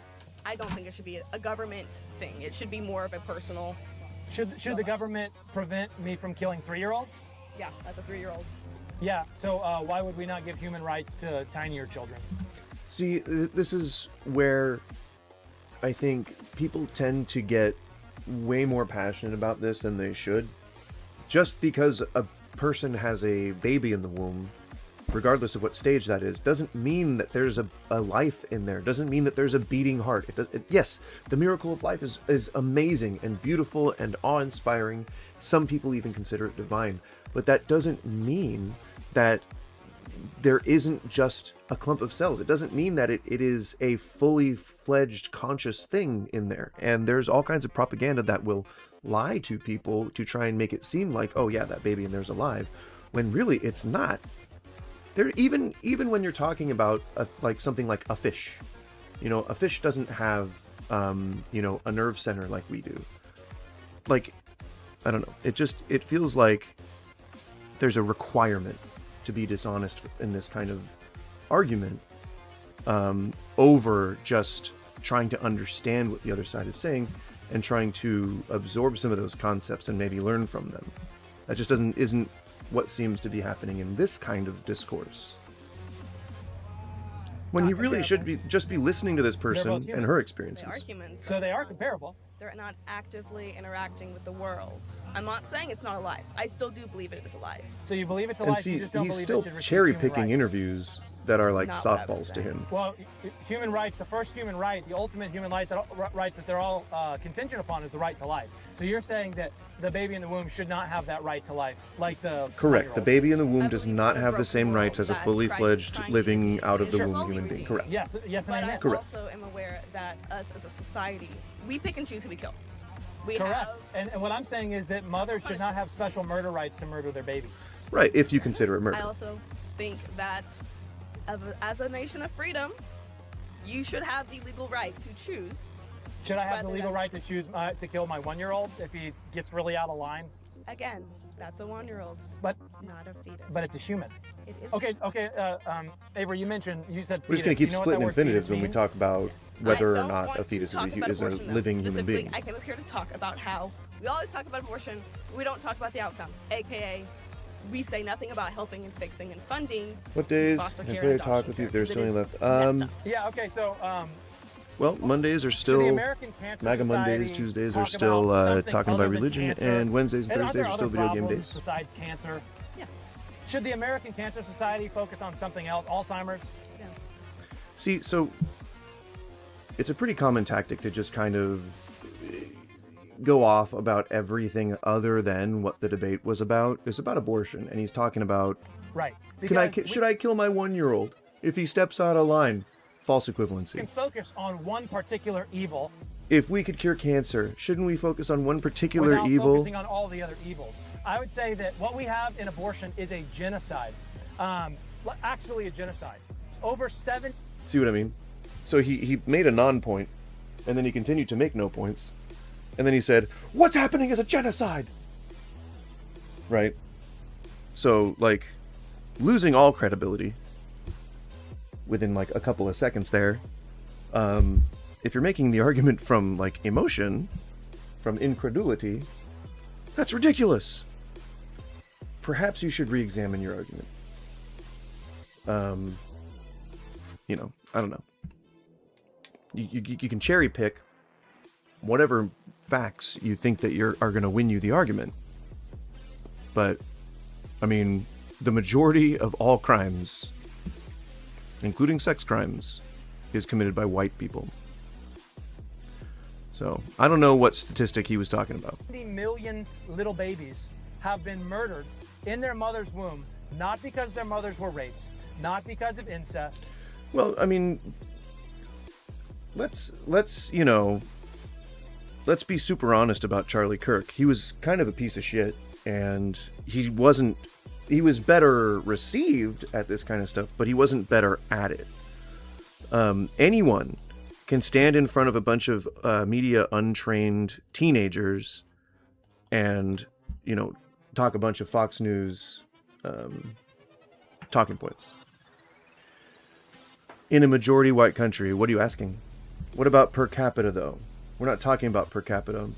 I don't think it should be a government thing. It should be more of a personal. Should the government prevent me from killing 3-year-olds? Yeah, that's a 3-year-old. Yeah, so why would we not give human rights to tinier children? See, this is where I think people tend to get way more passionate about this than they should. Just because a person has a baby in the womb, regardless of what stage that is, doesn't mean that there's a life in there. Doesn't mean that there's a beating heart. Yes, the miracle of life is amazing and beautiful and awe-inspiring. Some people even consider it divine. But that doesn't mean that there isn't just a clump of cells. It doesn't mean that it is a fully fledged conscious thing in there. And there's all kinds of propaganda that will lie to people to try and make it seem like, oh yeah, that baby in there's alive, when really it's not. There, even when you're talking about like something like a fish, you know, a fish doesn't have you know, a nerve center like we do. Like, I don't know. It feels like there's a requirement to be dishonest in this kind of argument over just trying to understand what the other side is saying and trying to absorb some of those concepts and maybe learn from them. That just isn't what seems to be happening in this kind of discourse. When you really should just be listening to this person and her experiences. They are humans. So they are comparable. They're not actively interacting with the world. I'm not saying it's not alive. I still do believe it is alive. So you believe it's And alive, see, you just don't he's believe still it should receive cherry human picking rights. interviews that are like Not what I was softballs to saying. him. Well, human rights, the first human right, the ultimate human right that they're all contingent upon is the right to life. So you're saying that the baby in the womb should not have that right to life, like the Correct. The 1-year-old. baby in the womb does believe not in a have the broken same rights world as a that fully Christ is fledged trying to living out of the slowly womb human being. redeem. Correct. Yes, yes, and But amen. I Correct. also am aware that us as a society, we pick and choose who we kill. We Correct. have And what I'm saying is that mothers should not have special murder rights to murder their babies. Right, if you consider it murder. I also think that as a nation of freedom, you should have the legal right to choose. Should I have the Whether legal that's- right to choose to kill my 1-year-old if he gets really out of line? Again, that's a 1-year-old, But not a fetus. but it's a human. It is. Okay, Avery, you said We're just fetus. going to keep You know what splitting that word infinitives fetus when we means? talk about Yes. whether I or don't not want a to fetus talk about is a abortion, though. living human Specifically, being. I came up here to talk about how we always talk about abortion, but we don't talk about the outcome, aka we say nothing about helping and fixing and funding What days? foster I care play and talk adoption with you if care, there's 'cause still it any is left. messed up. Yeah. Okay. So Well, Mondays are should the still American Cancer MAGA Mondays, Society Tuesdays talk are still about something talking other about than religion, cancer? and Wednesdays and And Thursdays there are still other video game problems days. besides cancer? Yeah. Should the American Cancer Society focus on something else? Alzheimer's? Yeah. See, so it's a pretty common tactic to just kind of go off about everything other than what the debate was about. It's about abortion, and he's talking about, Right. should I kill my 1-year-old if he steps out of line? False equivalency. Can focus on one particular evil If we could cure cancer, shouldn't we focus on one particular without evil? focusing on all the other evils. I would say that what we have in abortion is a genocide. Actually, a genocide. Over 7. See what I mean? So he made a non-point, and then he continued to make no points, and then he said, "What's happening is a genocide." Right? So, like, losing all credibility within like a couple of seconds there. If you're making the argument from like emotion, from incredulity, that's ridiculous. Perhaps you should re-examine your argument. You know, I don't know. You can cherry pick whatever facts you think that are going to win you the argument. But, I mean, the majority of all crimes, including sex crimes, is committed by white people. So, I don't know what statistic he was talking about. 70 million little babies have been murdered in their mother's womb, not because their mothers were raped, not because of incest. Well, I mean, let's be super honest about Charlie Kirk. He was kind of a piece of shit, and he was better received at this kind of stuff, but he wasn't better at it. Anyone can stand in front of a bunch of media untrained teenagers and, talk a bunch of Fox News talking points. In a majority white country, what are you asking? What about per capita, though? We're not talking about per capita.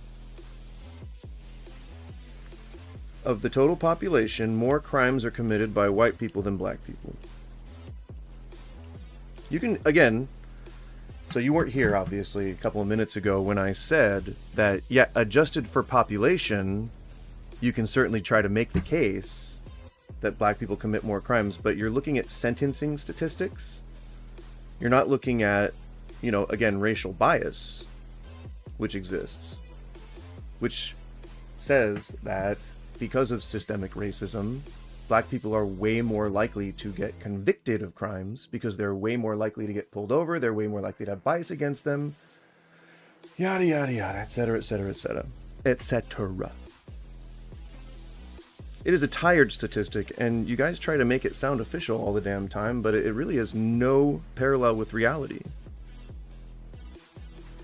of the total population, more crimes are committed by white people than black people. You can, again, so you weren't here, obviously, a couple of minutes ago when I said that, yeah, adjusted for population, you can certainly try to make the case that black people commit more crimes, but you're looking at sentencing statistics. You're not looking at, you know, again, racial bias, which exists, which says that because of systemic racism, black people are way more likely to get convicted of crimes because they're way more likely to get pulled over, they're way more likely to have bias against them, yada, yada, yada, etc., etc., etc., etc. It is a tired statistic, and you guys try to make it sound official all the damn time, but it really has no parallel with reality.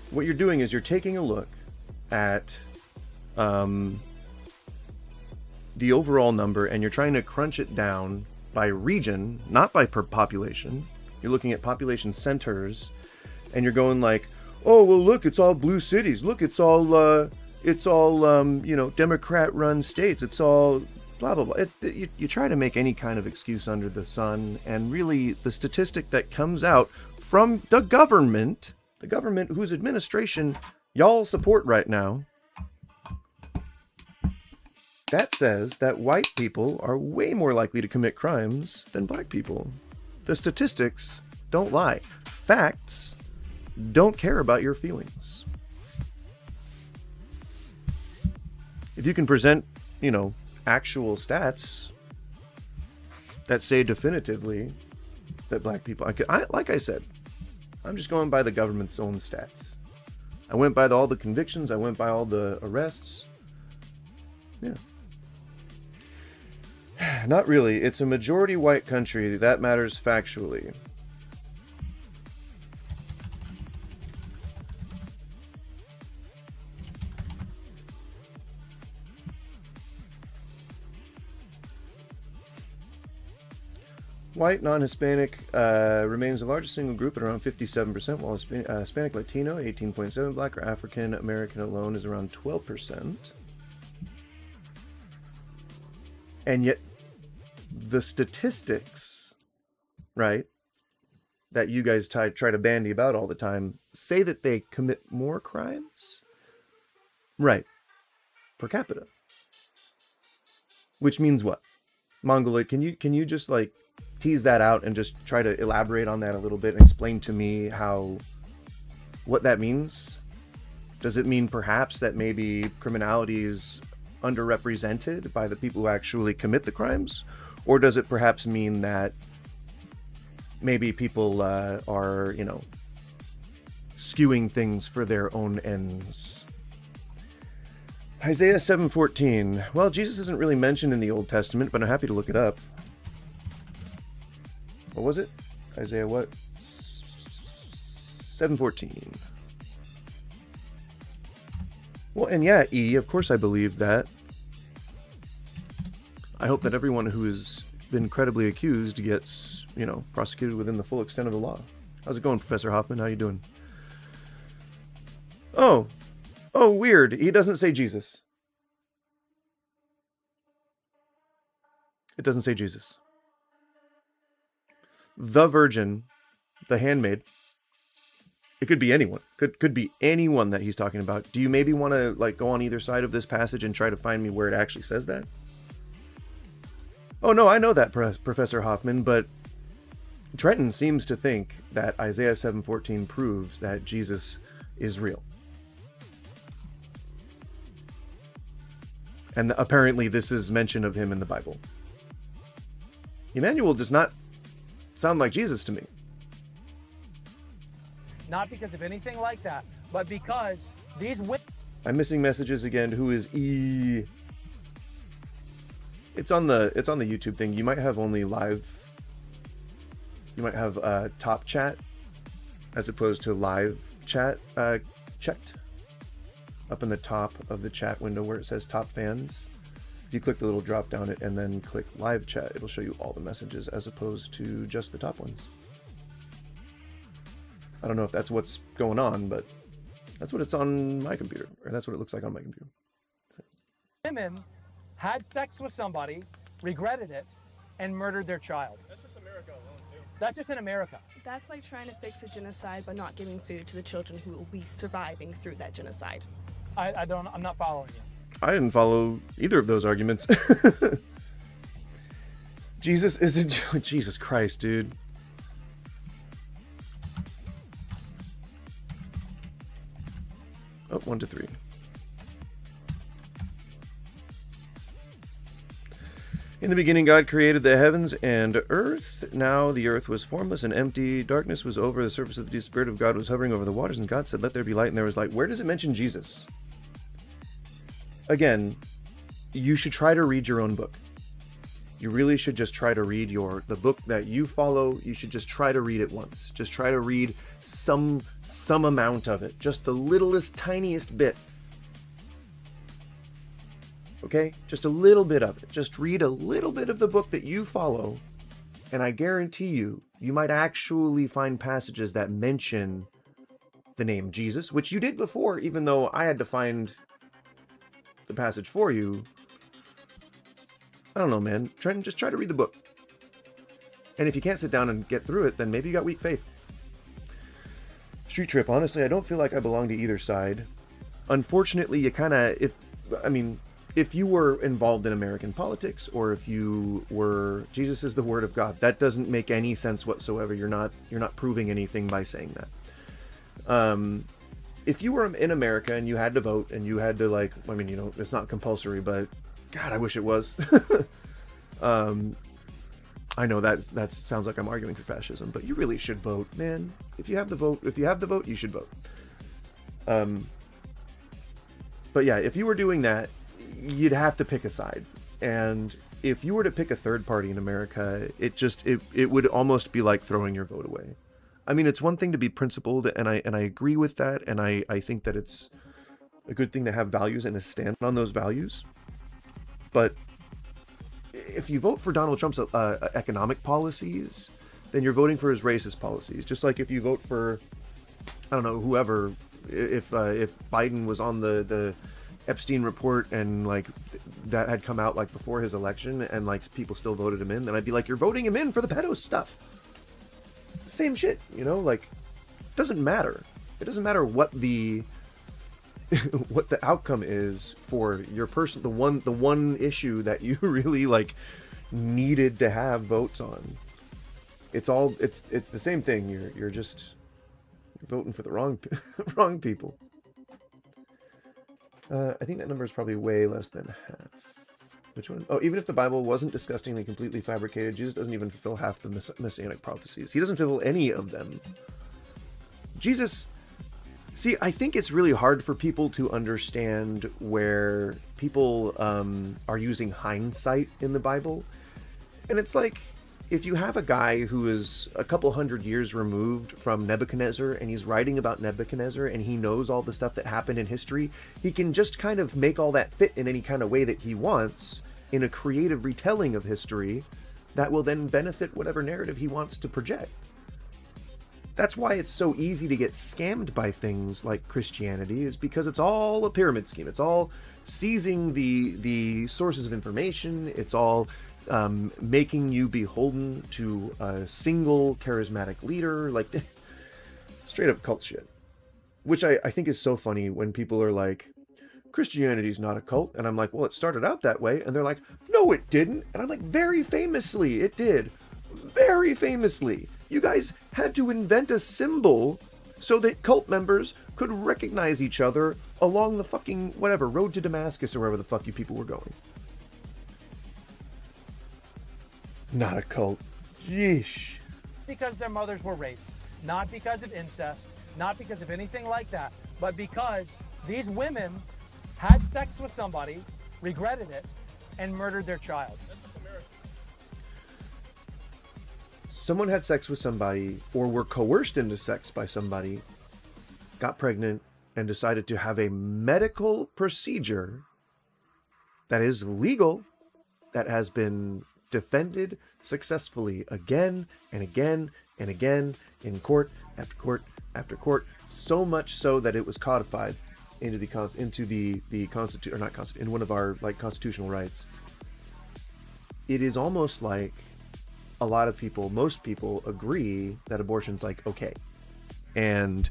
What you're doing is you're taking a look at the overall number, and you're trying to crunch it down by region, not by per population. You're looking at population centers, and you're going like, oh, well, look, it's all blue cities. Look, it's all you know, Democrat-run states. It's all blah, blah, blah. You try to make any kind of excuse under the sun, and really the statistic that comes out from the government whose administration y'all support right now, that says that white people are way more likely to commit crimes than black people. The statistics don't lie. Facts don't care about your feelings. If you can present, you know, actual stats that say definitively that black people, like I said, I'm just going by the government's own stats. I went by all the convictions. I went by all the arrests. Yeah. Not really. It's a majority white country. That matters factually. White, non-Hispanic remains the largest single group at around 57%, while Hispanic Latino, 18.7%, Black or African American alone is around 12%. And yet, the statistics, right, that you guys try to bandy about all the time, say that they commit more crimes, right, per capita. Which means what? Mongoloid, can you just like tease that out and just try to elaborate on that a little bit and explain to me what that means? Does it mean perhaps that maybe criminality is underrepresented by the people who actually commit the crimes? Or does it perhaps mean that maybe people are, you know, skewing things for their own ends? Isaiah 7:14. Well, Jesus isn't really mentioned in the Old Testament, but I'm happy to look it up. What was it? Isaiah what? 7:14. Well, and yeah, E, of course I believe that. I hope that everyone who has been credibly accused gets, you know, prosecuted within the full extent of the law. How's it going, Professor Hoffman? How you doing? Oh, weird. He doesn't say Jesus. It doesn't say Jesus. The Virgin, the handmaid. It could be anyone. Could be anyone that he's talking about. Do you maybe want to like go on either side of this passage and try to find me where it actually says that? Oh no, I know that, Professor Hoffman, but Trenton seems to think that Isaiah 7:14 proves that Jesus is real. And apparently this is mention of him in the Bible. Emmanuel does not sound like Jesus to me. Not because of anything like that, but because these... I'm missing messages again. Who is E? It's on the YouTube thing. You might have only live. You might have top chat as opposed to live chat checked up in the top of the chat window where it says top fans. If you click the little drop down it and then click live chat, it'll show you all the messages as opposed to just the top ones. I don't know if that's what's going on, but that's what it's on my computer, or that's what it looks like on my computer. Women had sex with somebody, regretted it, and murdered their child. That's just America alone, too. That's just in America. That's like trying to fix a genocide by not giving food to the children who will be surviving through that genocide. I'm not following you. I didn't follow either of those arguments. Jesus isn't... Jesus Christ, dude. Oh, 1 to 3. In the beginning, God created the heavens and earth. Now the earth was formless and empty. Darkness was over the surface of the deep. Spirit of God was hovering over the waters. And God said, let there be light. And there was light. Where does it mention Jesus? Again, you should try to read your own book. You really should just try to read the book that you follow. You should just try to read it once. Just try to read some amount of it. Just the littlest, tiniest bit. Okay? Just a little bit of it. Just read a little bit of the book that you follow, and I guarantee you, you might actually find passages that mention the name Jesus, which you did before, even though I had to find the passage for you. I don't know, man. Just try to read the book. And if you can't sit down and get through it, then maybe you got weak faith. Street Trip, honestly, I don't feel like I belong to either side. Unfortunately, you kind of, if you were involved in American politics, or if you were, Jesus is the word of God, that doesn't make any sense whatsoever. You're not proving anything by saying that. If you were in America and you had to vote and you had to, like, I mean, you know, it's not compulsory, but God, I wish it was. I know that sounds like I'm arguing for fascism, but you really should vote, man. If you have the vote, you should vote. But yeah, if you were doing that, you'd have to pick a side. And if you were to pick a third party in America, it would almost be like throwing your vote away. I mean, it's one thing to be principled, and I agree with that, and I think that it's a good thing to have values and to stand on those values. But if you vote for Donald Trump's economic policies, then you're voting for his racist policies. Just like if you vote for, I don't know, whoever, if Biden was on the Epstein report and like that had come out like before his election and like people still voted him in, then I'd be like, you're voting him in for the pedo stuff. Same shit, you know, like, it doesn't matter. It doesn't matter what the what the outcome is for your person, the one issue that you really like needed to have votes on. It's the same thing. You're just voting for the wrong people. I think that number is probably way less than half. Which one? Oh, even if the Bible wasn't disgustingly completely fabricated, Jesus doesn't even fulfill half the messianic prophecies. He doesn't fulfill any of them. Jesus, see, I think it's really hard for people to understand where people are using hindsight in the Bible. And it's like, if you have a guy who is a couple hundred years removed from Nebuchadnezzar and he's writing about Nebuchadnezzar and he knows all the stuff that happened in history, he can just kind of make all that fit in any kind of way that he wants in a creative retelling of history that will then benefit whatever narrative he wants to project. That's why it's so easy to get scammed by things like Christianity, is because it's all a pyramid scheme. It's all seizing the sources of information. It's all making you beholden to a single charismatic leader, like straight up cult shit. Which I think is so funny when people are like, Christianity's not a cult. And I'm like, well, it started out that way. And they're like, no, it didn't. And I'm like, very famously, it did. Very famously. You guys had to invent a symbol so that cult members could recognize each other along the fucking, whatever, road to Damascus or wherever the fuck you people were going. Not a cult. Yeesh. Because their mothers were raped. Not because of incest. Not because of anything like that. But because these women had sex with somebody, regretted it, and murdered their child. Someone had sex with somebody, or were coerced into sex by somebody, got pregnant, and decided to have a medical procedure that is legal, that has been defended successfully again and again and again in court after court after court, so much so that it was codified. into the constitution, or not constitution, in one of our like constitutional rights, it is almost like a lot of people, most people agree that abortion's like okay. And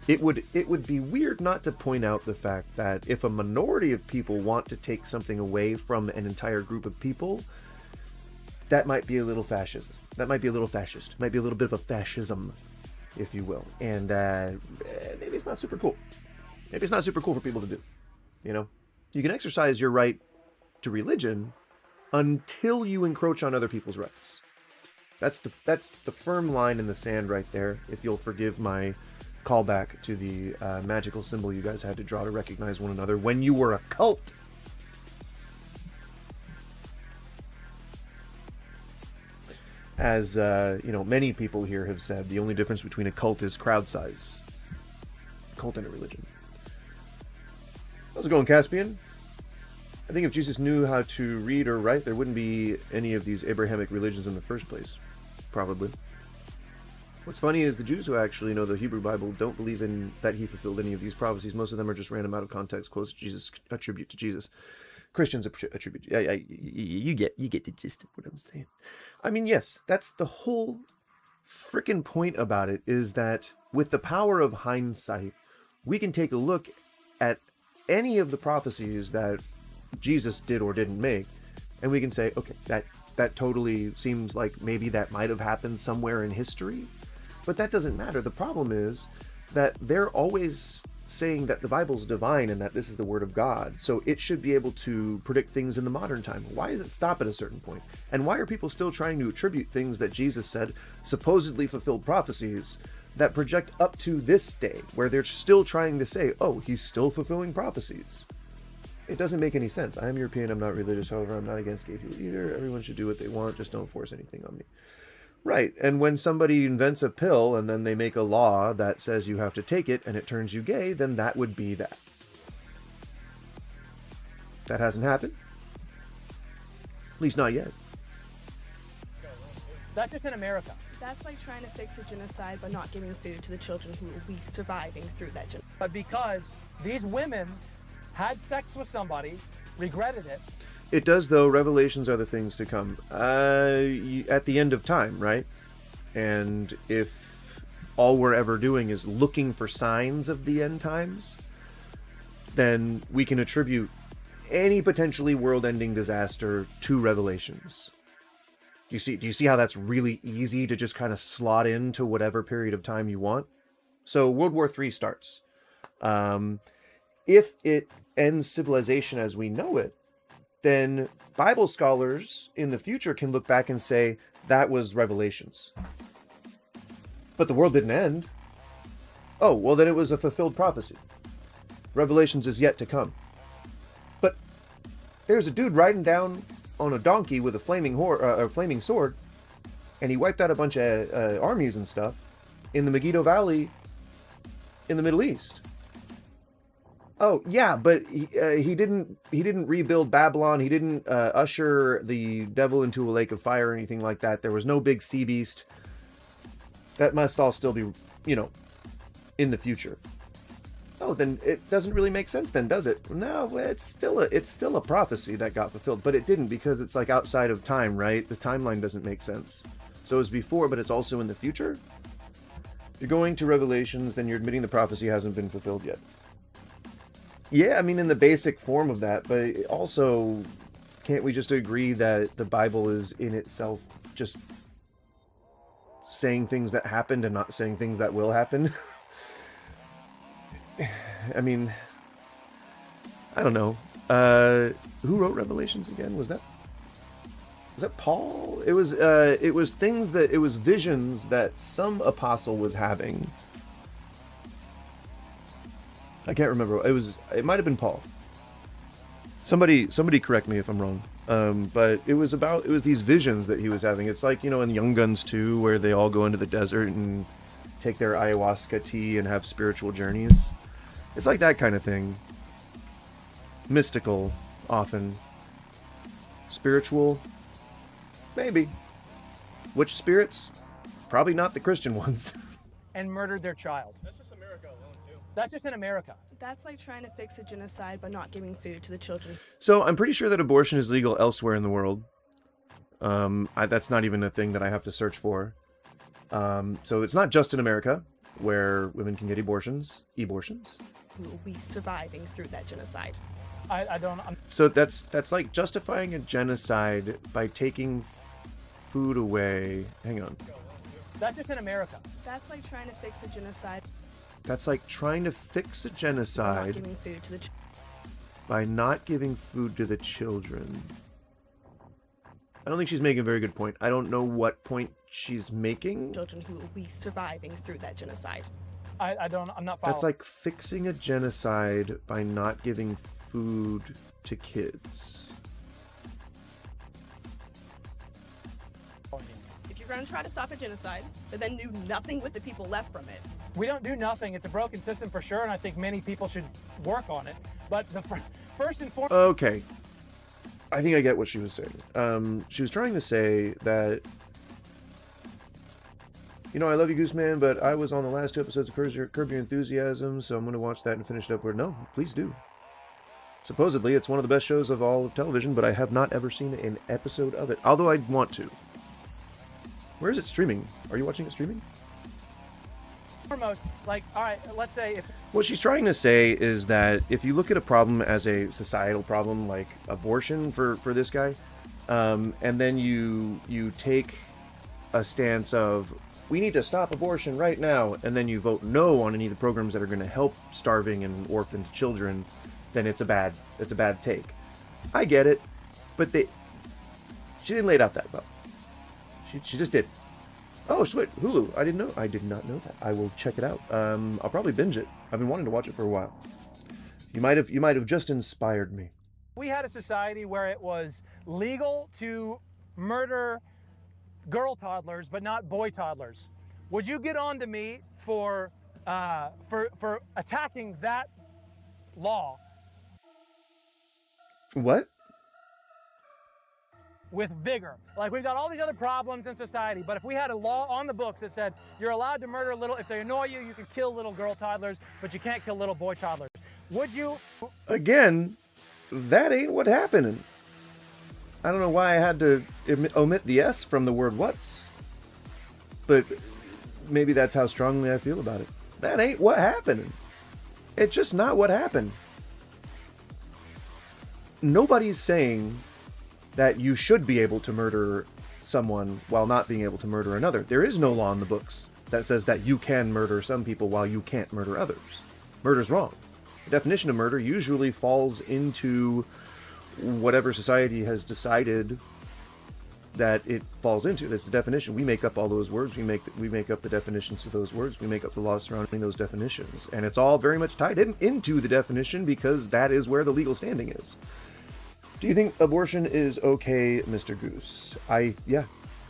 it would be weird not to point out the fact that if a minority of people want to take something away from an entire group of people, that might be a little fascist. That might be a little fascist. Might be a little bit of a fascism, if you will. And maybe it's not super cool. Maybe it's not super cool for people to do. You know, you can exercise your right to religion until you encroach on other people's rights. That's the firm line in the sand right there. If you'll forgive my callback to the magical symbol you guys had to draw to recognize one another when you were a cult. As you know, many people here have said, the only difference between a cult is crowd size. Cult and a religion. How's it going, Caspian? I think if Jesus knew how to read or write, there wouldn't be any of these Abrahamic religions in the first place. Probably. What's funny is the Jews who actually know the Hebrew Bible don't believe in that he fulfilled any of these prophecies. Most of them are just random out of context quotes Jesus attribute to Jesus. Christians attribute. You get the gist of what I'm saying. I mean, yes, that's the whole freaking point about it, is that with the power of hindsight, we can take a look at any of the prophecies that Jesus did or didn't make, and we can say, okay, that totally seems like maybe that might have happened somewhere in history. But that doesn't matter. The problem is that they're always saying that the Bible's divine and that this is the word of God. So it should be able to predict things in the modern time. Why does it stop at a certain point? And why are people still trying to attribute things that Jesus said, supposedly fulfilled prophecies, that project up to this day, where they're still trying to say, oh, he's still fulfilling prophecies? It doesn't make any sense. I am European, I'm not religious, however, I'm not against gay people either. Everyone should do what they want, just don't force anything on me. Right, and when somebody invents a pill and then they make a law that says you have to take it and it turns you gay, then that would be that. That hasn't happened. At least not yet. That's just in America. That's like trying to fix a genocide by not giving food to the children who will be surviving through that genocide. But because these women had sex with somebody, regretted it. It does, though. Revelations are the things to come. At the end of time, right? And if all we're ever doing is looking for signs of the end times, then we can attribute any potentially world-ending disaster to Revelations. Do you see how that's really easy to just kind of slot into whatever period of time you want? So World War III starts. If it ends civilization as we know it, then Bible scholars in the future can look back and say, that was Revelations. But the world didn't end. Oh, well then it was a fulfilled prophecy. Revelations is yet to come. But there's a dude riding down on a donkey with a flaming sword, and he wiped out a bunch of armies and stuff in the Megiddo Valley in the Middle East. Oh yeah, but he didn't rebuild Babylon. He didn't usher the devil into a lake of fire or anything like that. There was no big sea beast. That must all still be, in the future. Oh, then it doesn't really make sense then, does it? No, it's still a prophecy that got fulfilled, but it didn't, because it's like outside of time, right? The timeline doesn't make sense. So it's before, but it's also in the future. If you're going to Revelations, then you're admitting the prophecy hasn't been fulfilled yet. Yeah, I mean, in the basic form of that, but also, can't we just agree that the Bible is in itself just saying things that happened and not saying things that will happen? I mean, I don't know. Who wrote Revelations again? Was that Paul? It was visions that some apostle was having. I can't remember. It might have been Paul. Somebody correct me if I'm wrong. But it was these visions that he was having. It's like, in Young Guns 2, where they all go into the desert and take their ayahuasca tea and have spiritual journeys. It's like that kind of thing. Mystical, often. Spiritual, maybe. Which spirits? Probably not the Christian ones. And murdered their child. That's just America alone, too. That's just in America. That's like trying to fix a genocide by not giving food to the children. So I'm pretty sure that abortion is legal elsewhere in the world. That's not even a thing that I have to search for. So it's not just in America where women can get abortions. Who will be surviving through that genocide. So that's like justifying a genocide by taking food away. Hang on. That's just in America. That's like trying to fix a genocide. That's like trying to fix a genocide Not giving food to the by not giving food to the children. I don't think she's making a very good point. I don't know what point she's making. Children who will be surviving through that genocide. I'm not following. That's like fixing a genocide by not giving food to kids. If you're going to try to stop a genocide, but then do nothing with the people left from it. We don't do nothing. It's a broken system for sure, and I think many people should work on it. But the first and foremost... Okay. I think I get what she was saying. She was trying to say that, you know, I love you, Gooseman, but I was on the last 2 episodes of Curb Your Enthusiasm, so I'm going to watch that and finish it up. No, please do. Supposedly, it's one of the best shows of all of television, but I have not ever seen an episode of it, although I'd want to. Where is it streaming? Are you watching it streaming? Foremost, like, all right, let's say if... What she's trying to say is that if you look at a problem as a societal problem, like abortion for this guy, and then you take a stance of, we need to stop abortion right now, and then you vote no on any of the programs that are going to help starving and orphaned children, then it's a bad take. I get it, but she didn't lay it out that well. She just did. Oh, sweet, Hulu. I did not know that. I will check it out. I'll probably binge it. I've been wanting to watch it for a while. You might have just inspired me. We had a society where it was legal to murder girl toddlers, but not boy toddlers. Would you get on to me for attacking that law? What? With vigor. Like, we've got all these other problems in society, but if we had a law on the books that said you're allowed to murder if they annoy you, you can kill little girl toddlers, but you can't kill little boy toddlers. Would you? Again, that ain't what happening. I don't know why I had to omit the S from the word what's, but maybe that's how strongly I feel about it. That ain't what happening. It's just not what happened. Nobody's saying that you should be able to murder someone while not being able to murder another. There is no law in the books that says that you can murder some people while you can't murder others. Murder's wrong. The definition of murder usually falls into whatever society has decided that it falls into. That's the definition. We make up all those words. We make up the definitions of those words. We make up the laws surrounding those definitions. And it's all very much tied into the definition because that is where the legal standing is. Do you think abortion is okay, Mr. Goose? Yeah.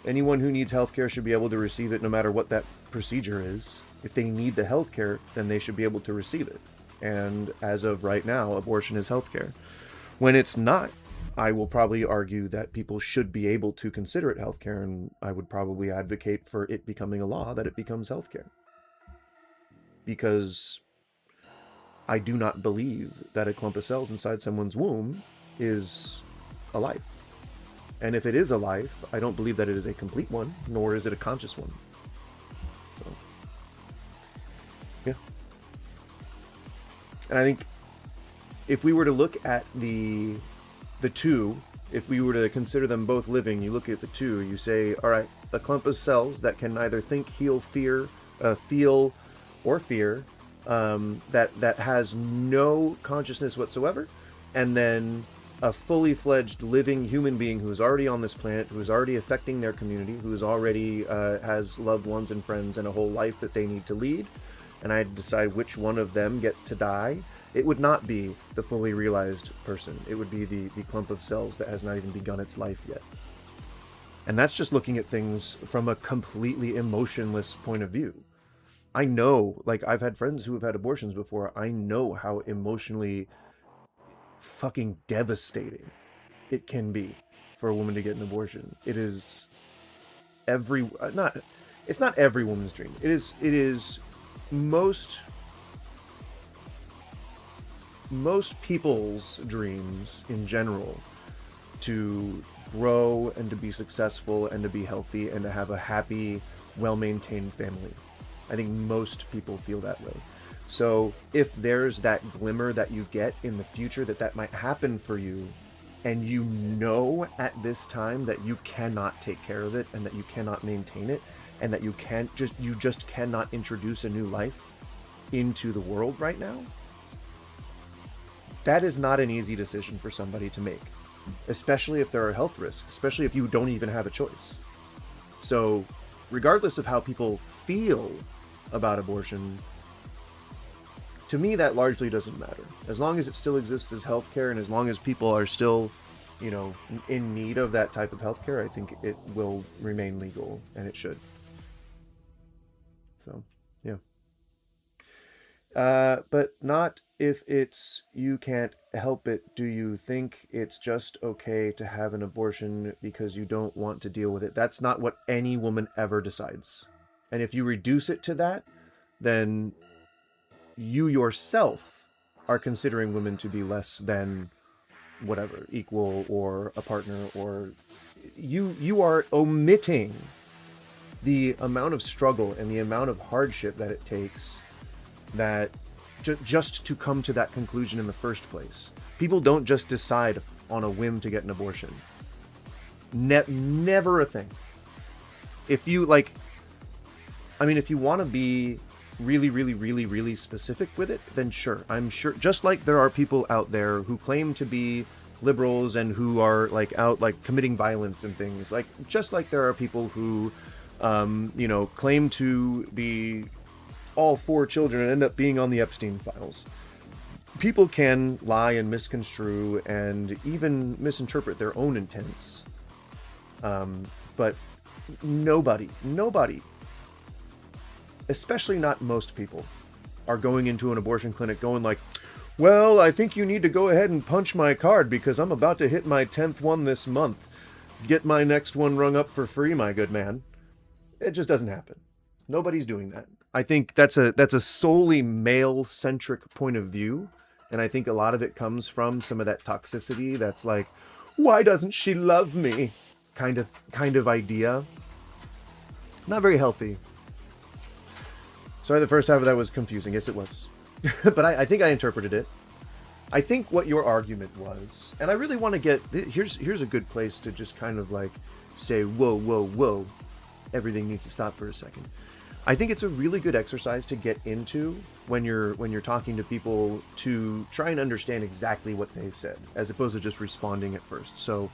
Anyone who needs healthcare should be able to receive it no matter what that procedure is. If they need the healthcare, then they should be able to receive it. And as of right now, abortion is healthcare. When it's not, I will probably argue that people should be able to consider it healthcare, and I would probably advocate for it becoming a law that it becomes healthcare. Because I do not believe that a clump of cells inside someone's womb is a life. And if it is a life, I don't believe that it is a complete one, nor is it a conscious one. So, yeah. And I think if we were to look at the two, if we were to consider them both living, you look at the two, you say, all right, a clump of cells that can neither think, feel, or fear, that has no consciousness whatsoever, and then a fully fledged living human being who is already on this planet, who is already affecting their community, who is already has loved ones and friends and a whole life that they need to lead, and I decide which one of them gets to die, it would not be the fully realized person. It would be the clump of cells that has not even begun its life yet. And that's just looking at things from a completely emotionless point of view. I know, like, I've had friends who have had abortions before. I know how emotionally fucking devastating it can be for a woman to get an abortion. It is it's not every woman's dream. It is most most people's dreams in general to grow and to be successful and to be healthy and to have a happy, well-maintained family. I think most people feel that way. So if there's that glimmer that you get in the future that might happen for you, and you know at this time that you cannot take care of it and that you cannot maintain it and that you just cannot introduce a new life into the world right now, that is not an easy decision for somebody to make, especially if there are health risks, especially if you don't even have a choice. So regardless of how people feel about abortion, to me, that largely doesn't matter. As long as it still exists as healthcare, and as long as people are still, you know, in need of that type of healthcare, I think it will remain legal, and it should. So, yeah. But not if it's you can't help it. Do you think it's just okay to have an abortion because you don't want to deal with it? That's not what any woman ever decides. And if you reduce it to that, then you yourself are considering women to be less than whatever, equal or a partner, or you are omitting the amount of struggle and the amount of hardship that it takes that just to come to that conclusion in the first place. People don't just decide on a whim to get an abortion. Never a thing. If you like, I mean, if you want to be really specific with it, then sure. I'm sure, just like there are people out there who claim to be liberals and who are like out like committing violence and things, like just like there are people who you know, claim to be all for children and end up being on the Epstein files. People can lie and misconstrue and even misinterpret their own intents, but nobody, especially not most people, are going into an abortion clinic going like, well, I think you need to go ahead and punch my card because I'm about to hit my 10th one this month. Get my next one rung up for free, my good man. It just doesn't happen. Nobody's doing that. I think that's a solely male-centric point of view, and I think a lot of it comes from some of that toxicity that's like, why doesn't she love me? Kind of idea. Not very healthy. Sorry, the first half of that was confusing. Yes, it was. But I think I interpreted it. I think what your argument was, and I really want to get, here's a good place to just kind of like say, whoa, everything needs to stop for a second. I think it's a really good exercise to get into when you're talking to people, to try and understand exactly what they said, as opposed to just responding at first. So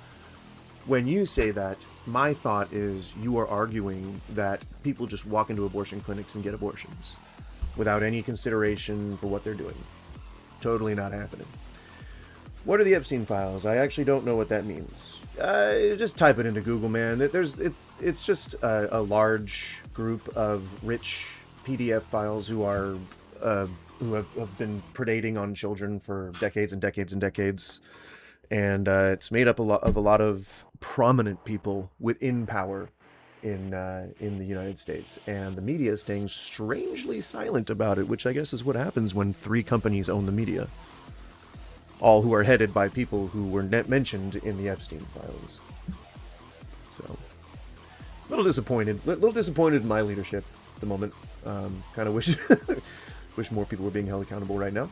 when you say that, my thought is you are arguing that people just walk into abortion clinics and get abortions without any consideration for what they're doing. Totally not happening. What are the Epstein files? I actually don't know what that means. Just type it into Google, man. It's just a large group of rich PDF files who have been predating on children for decades and decades and decades. And it's made up of a lot of prominent people within power in the United States, and the media is staying strangely silent about it, which I guess is what happens when 3 companies own the media, all who are headed by people who were mentioned in the Epstein files. So, a little disappointed in my leadership at the moment. Kind of wish more people were being held accountable right now.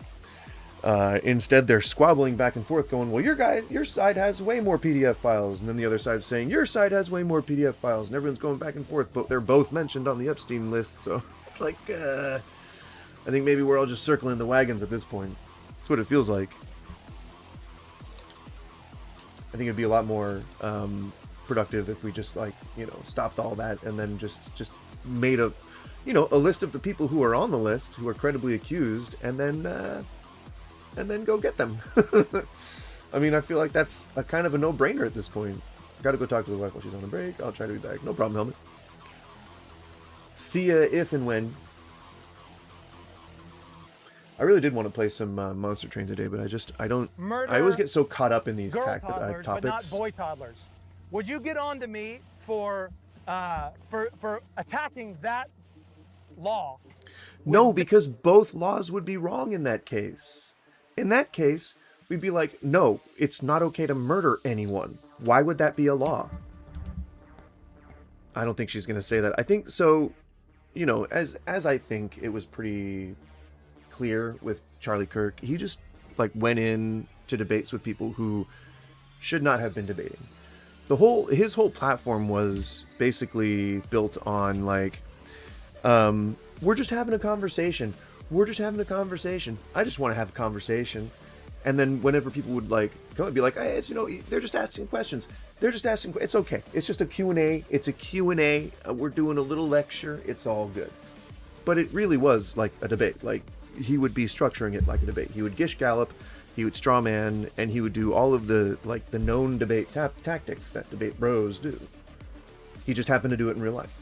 Instead, they're squabbling back and forth going, well, your side has way more PDF files. And then the other side's saying, your side has way more PDF files. And everyone's going back and forth, but they're both mentioned on the Epstein list. So it's like, I think maybe we're all just circling the wagons at this point. That's what it feels like. I think it'd be a lot more productive if we just stopped all that and then just made a list of the people who are on the list, who are credibly accused, and then go get them. I mean, I feel like that's a kind of a no-brainer at this point. Gotta go talk to the wife while she's on the break. I'll try to be back. No problem, Helmet. See ya if and when. I really did want to play some Monster Train today, but I don't. I always get so caught up in these topics. But not boy toddlers. Would you get on to me for attacking that law? No, because both laws would be wrong in that case. In that case, we'd be like, no, it's not okay to murder anyone. Why would that be a law? I don't think she's going to say that. I think so, you know, as I think it was pretty clear with Charlie Kirk, he just like went in to debates with people who should not have been debating. His whole platform was basically built on like, we're just having a conversation. We're just having a conversation. I just want to have a conversation. And then whenever people would like come and be like, hey, it's, you know, they're just asking questions. They're just asking. It's okay. It's just a Q&A. It's a Q&A. We're doing a little lecture. It's all good. But it really was like a debate. Like he would be structuring it like a debate. He would gish gallop. He would straw man, and he would do all of the like the known debate tactics that debate bros do. He just happened to do it in real life.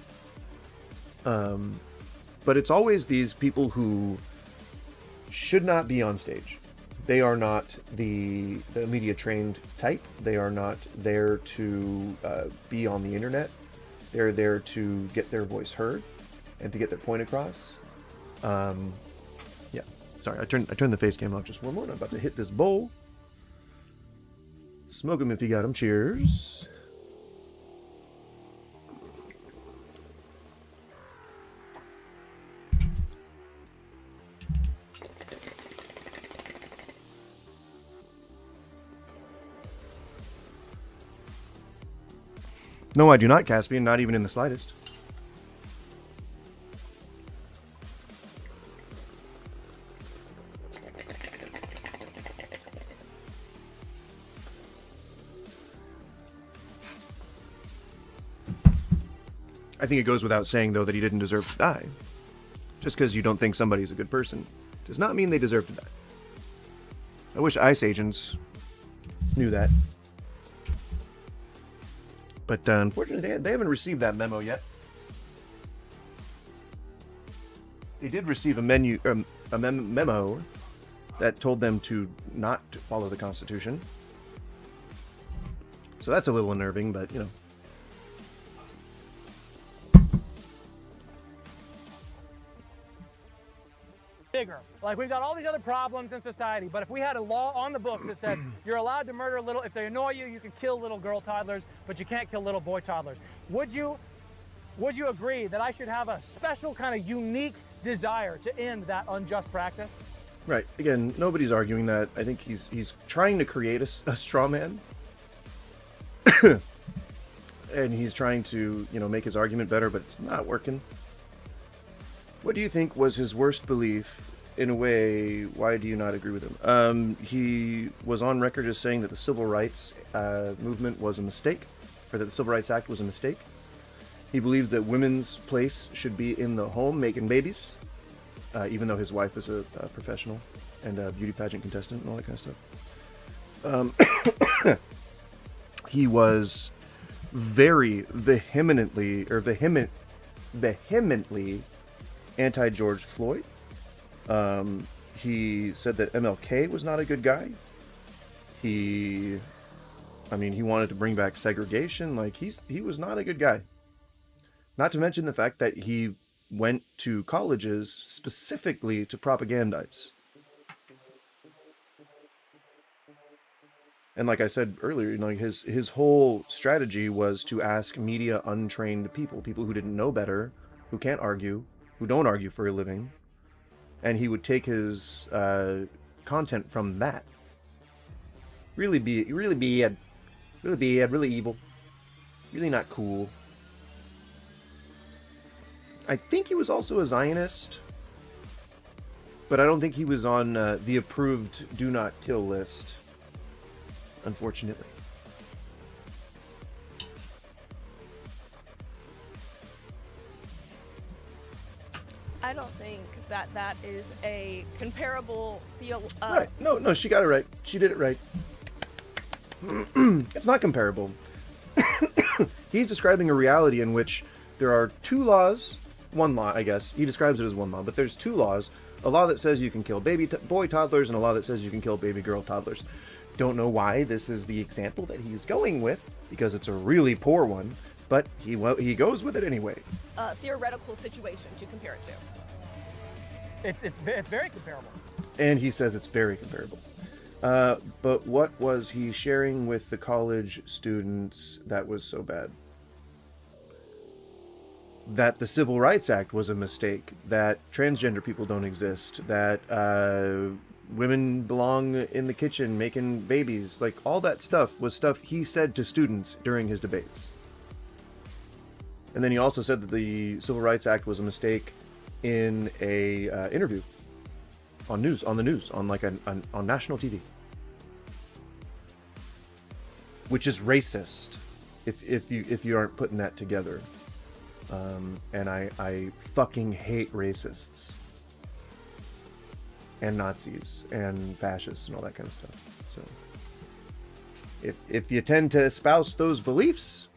But it's always these people who should not be on stage. They are not the media trained type. They are not there to be on the internet. They're there to get their voice heard and to get their point across. Yeah, sorry, I turned the face cam off just one more. I'm about to hit this bowl. Smoke him if you got him. Cheers. No, I do not, Caspian, not even in the slightest. I think it goes without saying, though, that he didn't deserve to die. Just because you don't think somebody's a good person does not mean they deserve to die. I wish ICE agents knew that. But unfortunately, they haven't received that memo yet. They did receive a memo that told them to not follow the Constitution. So that's a little unnerving, but, you know. Bigger. Like, we've got all these other problems in society, but if we had a law on the books that said you're allowed to murder little, if they annoy you, you can kill little girl toddlers, but you can't kill little boy toddlers. Would you agree that I should have a special kind of unique desire to end that unjust practice? Right. Again, nobody's arguing that. I think he's trying to create a straw man. And he's trying to, you know, make his argument better, but it's not working. What do you think was his worst belief? In a way, why do you not agree with him? He was on record as saying that the civil rights movement was a mistake, or that the Civil Rights Act was a mistake. He believes that women's place should be in the home making babies, even though his wife is a professional and a beauty pageant contestant and all that kind of stuff. He was very vehemently anti-George Floyd. He said that MLK was not a good guy. He wanted to bring back segregation. Like, he was not a good guy. Not to mention the fact that he went to colleges specifically to propagandize. And like I said earlier, you know, his whole strategy was to ask media untrained people who didn't know better, who can't argue, who don't argue for a living, and he would take his content from that. Really bad, really evil, really not cool. I think he was also a Zionist, but I don't think he was on the approved do not kill list, unfortunately. I don't think that is a comparable Right. No, she got it right. She did it right. It's not comparable. He's describing a reality in which there are two laws, one law, I guess. He describes it as one law, but there's two laws. A law that says you can kill boy toddlers and a law that says you can kill baby girl toddlers. Don't know why this is the example that he's going with, because it's a really poor one, but he goes with it anyway. Theoretical situation to compare it to. It's very comparable. And he says it's very comparable. But what was he sharing with the college students that was so bad? That the Civil Rights Act was a mistake, that transgender people don't exist, that women belong in the kitchen making babies. Like, all that stuff was stuff he said to students during his debates. And then he also said that the Civil Rights Act was a mistake in a interview on the news, on national TV, which is racist if you aren't putting that together. And I fucking hate racists and Nazis and fascists and all that kind of stuff. So if you tend to espouse those beliefs,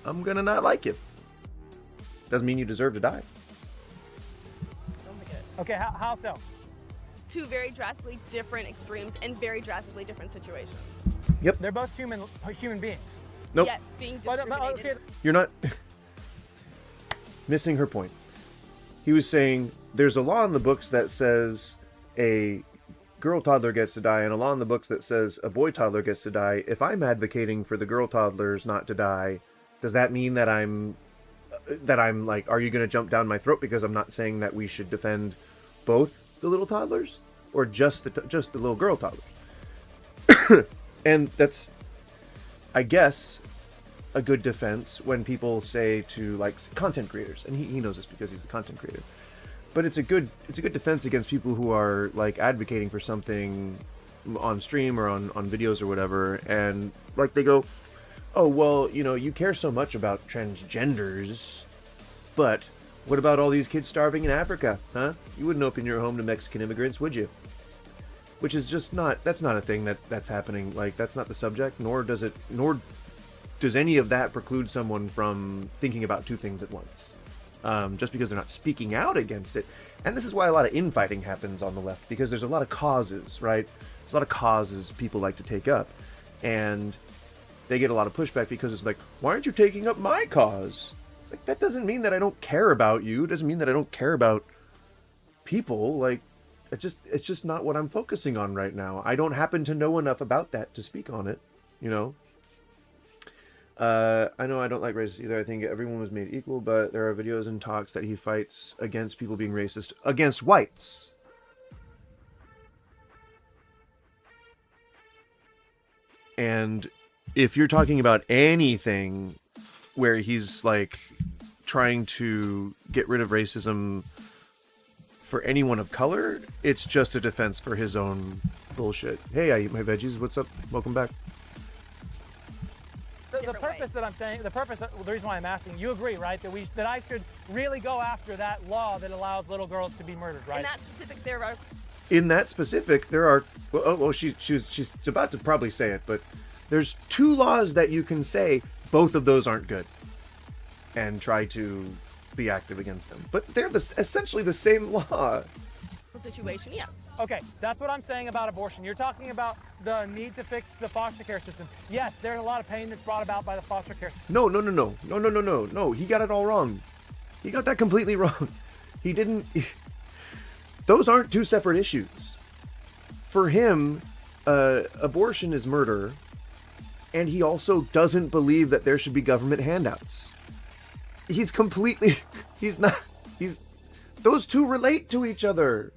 I'm gonna not like you. Doesn't mean you deserve to die. Okay, how so? Two very drastically different extremes and very drastically different situations. Yep. They're both human beings. Nope. Yes, being discriminated. You're not missing her point. He was saying there's a law in the books that says a girl toddler gets to die, and a law in the books that says a boy toddler gets to die. If I'm advocating for the girl toddlers not to die, does that mean that I'm like, are you going to jump down my throat because I'm not saying that we should defend both the little toddlers or just the little girl toddlers? And that's, I guess, a good defense when people say to, like, content creators, and he knows this because he's a content creator. But it's a good defense against people who are, like, advocating for something on stream or on videos or whatever, and, like, they go, oh, well, you know, you care so much about transgenders, but what about all these kids starving in Africa, huh? You wouldn't open your home to Mexican immigrants, would you? Which is just that's not a thing that's happening. Like, that's not the subject, nor does any of that preclude someone from thinking about two things at once. Just because they're not speaking out against it. And this is why a lot of infighting happens on the left, because there's a lot of causes, right? There's a lot of causes people like to take up. And they get a lot of pushback because it's like, why aren't you taking up my cause? It's like, that doesn't mean that I don't care about you. It doesn't mean that I don't care about people. Like, it's just not what I'm focusing on right now. I don't happen to know enough about that to speak on it, you know? I know I don't like racists either. I think everyone was made equal, but there are videos and talks that he fights against people being racist against whites. And if you're talking about anything where he's, like, trying to get rid of racism for anyone of color, it's just a defense for his own bullshit. Hey, I eat my veggies. What's up? Welcome back. The purpose that I'm saying, the reason why I'm asking, you agree, right? That I should really go after that law that allows little girls to be murdered, right? In that specific, there are. Well, she's about to probably say it, but there's two laws that you can say both of those aren't good, and try to be active against them. But they're essentially the same law. Situation, yes. Okay, that's what I'm saying about abortion. You're talking about the need to fix the foster care system. Yes, there's a lot of pain that's brought about by the foster care system. No. He got it all wrong. He got that completely wrong. He didn't. Those aren't two separate issues. For him, abortion is murder, and he also doesn't believe that there should be government handouts. He's not. Those two relate to each other.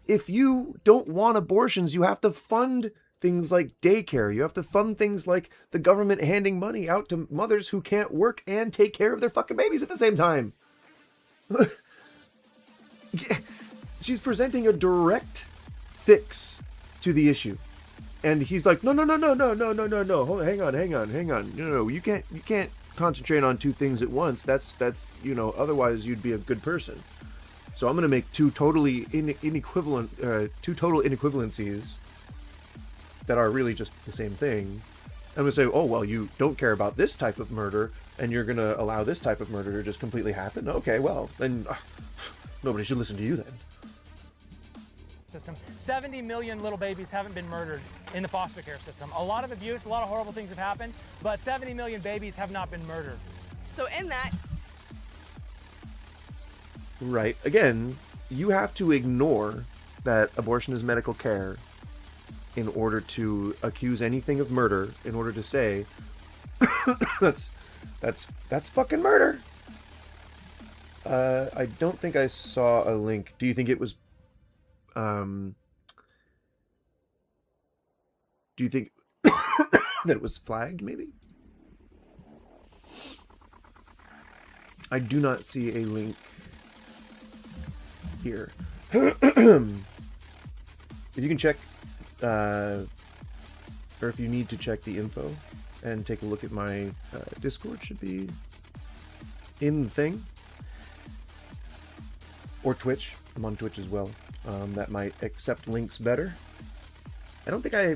If you don't want abortions, you have to fund things like daycare. You have to fund things like the government handing money out to mothers who can't work and take care of their fucking babies at the same time. She's presenting a direct fix to the issue. And he's like, no. Hang on. No, you can't concentrate on two things at once. That's otherwise you'd be a good person. So I'm going to make two total inequivalencies that are really just the same thing. I'm going to say, oh, well, you don't care about this type of murder, and you're going to allow this type of murder to just completely happen? Okay, well, then nobody should listen to you then. System. 70 million little babies haven't been murdered in the foster care system. A lot of abuse, a lot of horrible things have happened, but 70 million babies have not been murdered. So in that... Right. Again, you have to ignore that abortion is medical care in order to accuse anything of murder, in order to say that's fucking murder. I don't think I saw a link. Do you think it was do you think that it was flagged, maybe? I do not see a link here. If you can check, or if you need to check the info and take a look at my Discord, should be in the thing. Or Twitch. I'm on Twitch as well. That might accept links better. I don't think I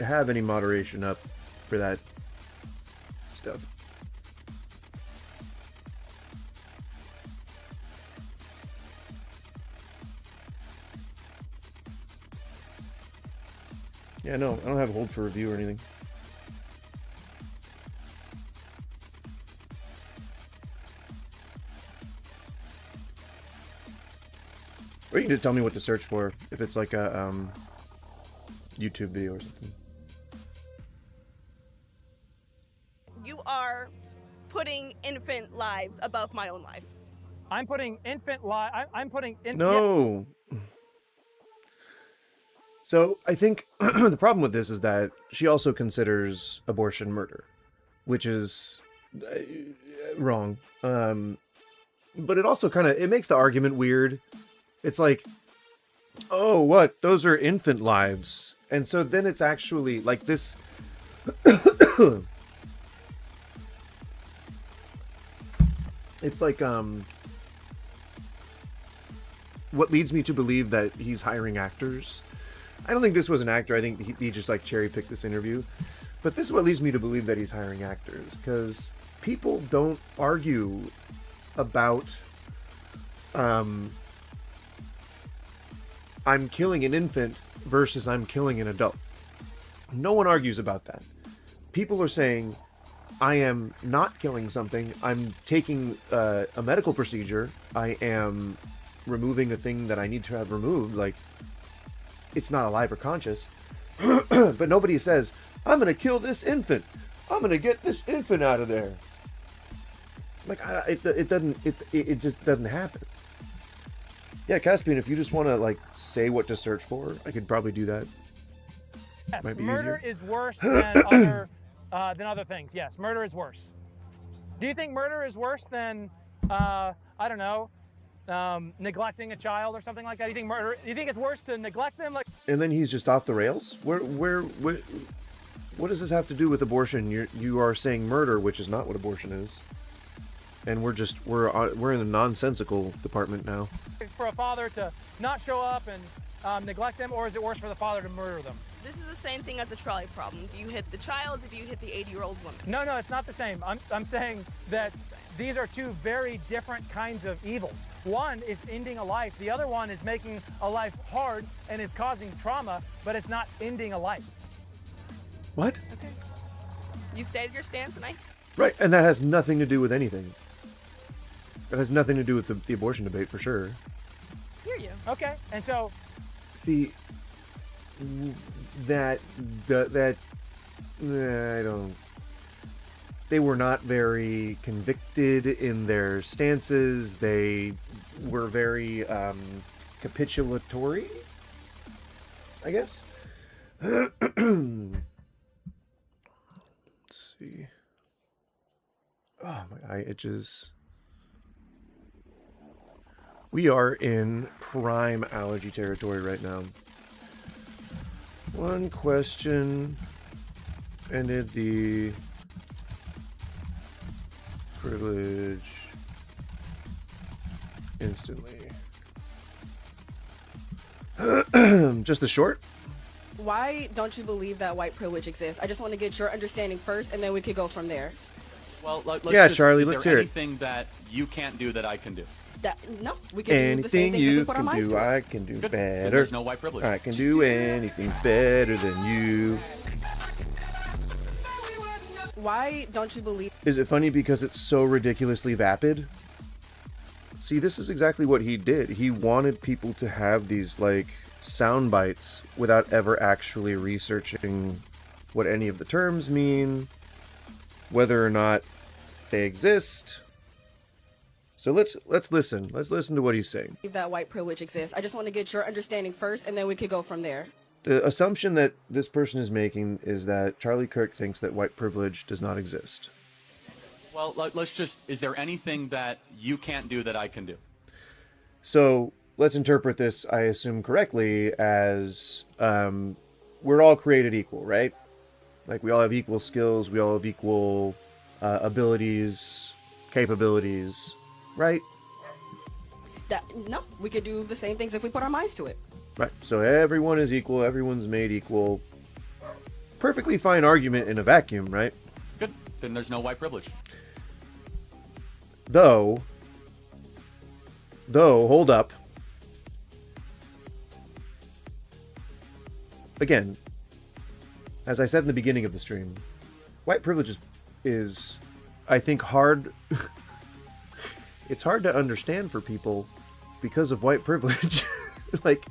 have any moderation up for that stuff. Yeah, no, I don't have a hold for review or anything. Or you can just tell me what to search for, if it's like a YouTube video or something. You are putting infant lives above my own life. I'm putting infant life. I'm putting infant. No. So I think the problem with this is that she also considers abortion murder, which is wrong. But it also kind of, it makes the argument weird. It's like, oh, what? Those are infant lives. And so then it's actually like this. It's like, what leads me to believe that he's hiring actors. I don't think this was an actor. I think he just like cherry picked this interview. But this is what leads me to believe that he's hiring actors, because people don't argue about I'm killing an infant versus I'm killing an adult. No one argues about that. People are saying, I am not killing something. I'm taking a medical procedure. I am removing a thing that I need to have removed. Like, it's not alive or conscious. But nobody says, I'm going to kill this infant. I'm going to get this infant out of there. Like, it just doesn't happen. Yeah, Caspian, if you just want to, like, say what to search for, I could probably do that. Yes, might be murder easier. is worse than other things. Yes, murder is worse. Do you think murder is worse than, I don't know, neglecting a child or something like that? Do you think it's worse to neglect them? Like, and then he's just off the rails? What does this have to do with abortion? You are saying murder, which is not what abortion is. And we're in the nonsensical department now. For a father to not show up and neglect them, or is it worse for the father to murder them? This is the same thing as the trolley problem. Do you hit the child or do you hit the 80-year-old woman? No, it's not the same. I'm saying that these are two very different kinds of evils. One is ending a life. The other one is making a life hard and is causing trauma, but it's not ending a life. What? Okay. You stated your stance, and Right, and that has nothing to do with anything. It has nothing to do with the abortion debate, for sure. hear you. Okay, and so... See, I don't... They were not very convicted in their stances. They were very capitulatory, I guess. Let's see. Oh, my eye itches. We are in prime allergy territory right now. One question ended the privilege instantly. Just the short? Why don't you believe that white privilege exists? I just want to get your understanding first, and then we could go from there. Well, let's yeah, just, Charlie, is let's there hear anything that you can't do that I can do? No, we can do the same Anything things if we you put our can minds do, to it. I can do Good. Then better. there's no white privilege. I can do anything better than you. Why don't you believe? Is it funny because it's so ridiculously vapid? See, this is exactly what he did. He wanted people to have these, like, sound bites without ever actually researching what any of the terms mean, whether or not they exist. So let's listen. Let's listen to what he's saying. That white privilege exists. I just want to get your understanding first, and then we could go from there. The assumption that this person is making is that Charlie Kirk thinks that white privilege does not exist. Well, let's just, is there anything that you can't do that I can do? So let's interpret this, I assume correctly, as we're all created equal, right? Like, we all have equal skills, we all have equal abilities, capabilities, right? No, we could do the same things if we put our minds to it. Right. So everyone is equal, everyone's made equal. Perfectly fine argument in a vacuum, right? Good. Then there's no white privilege. Though, hold up. Again, as I said in the beginning of the stream, white privilege is I think, hard. It's hard to understand for people because of white privilege. Like,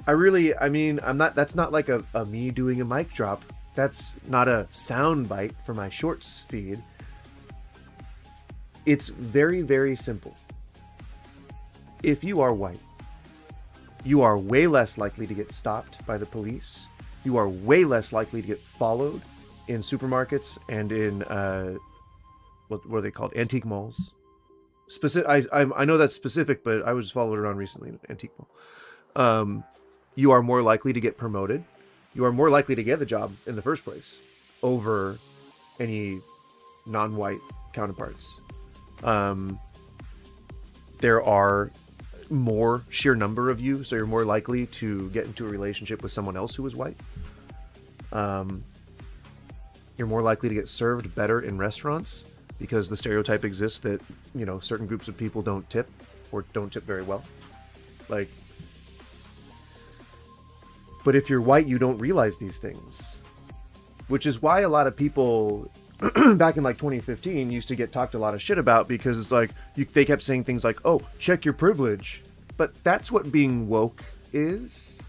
I mean, that's not like a me doing a mic drop. That's not a sound bite for my shorts feed. It's very, very simple. If you are white, you are way less likely to get stopped by the police. You are way less likely to get followed in supermarkets and in, what are they called? Antique malls. I know that's specific, but I was followed around recently in an antique mall. You are more likely to get promoted. You are more likely to get the job in the first place over any non-white counterparts. There are more sheer number of you, so you're more likely to get into a relationship with someone else who is white. You're more likely to get served better in restaurants because the stereotype exists that, you know, certain groups of people don't tip or don't tip very well. Like, but if you're white, you don't realize these things, which is why a lot of people back in like 2015 used to get talked a lot of shit about, because it's like they kept saying things like, oh, check your privilege. But that's what being woke is.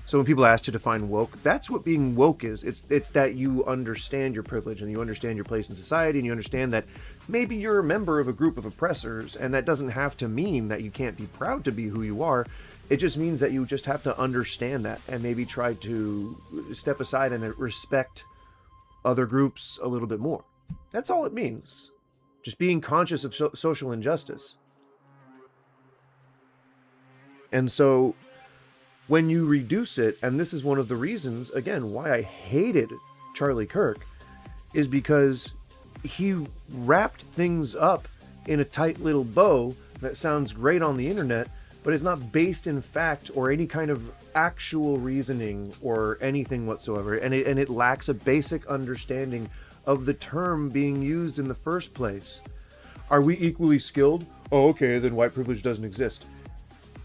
So when people ask to define woke, that's what being woke is. It's that you understand your privilege and you understand your place in society, and you understand that maybe you're a member of a group of oppressors, and that doesn't have to mean that you can't be proud to be who you are. It just means that you just have to understand that and maybe try to step aside and respect other groups a little bit more. That's all it means. Just being conscious of social injustice. And so when you reduce it, and this is one of the reasons, again, why I hated Charlie Kirk, is because he wrapped things up in a tight little bow that sounds great on the internet, but is not based in fact or any kind of actual reasoning or anything whatsoever. And it lacks a basic understanding of the term being used in the first place. Are we equally skilled? Oh, okay, then white privilege doesn't exist.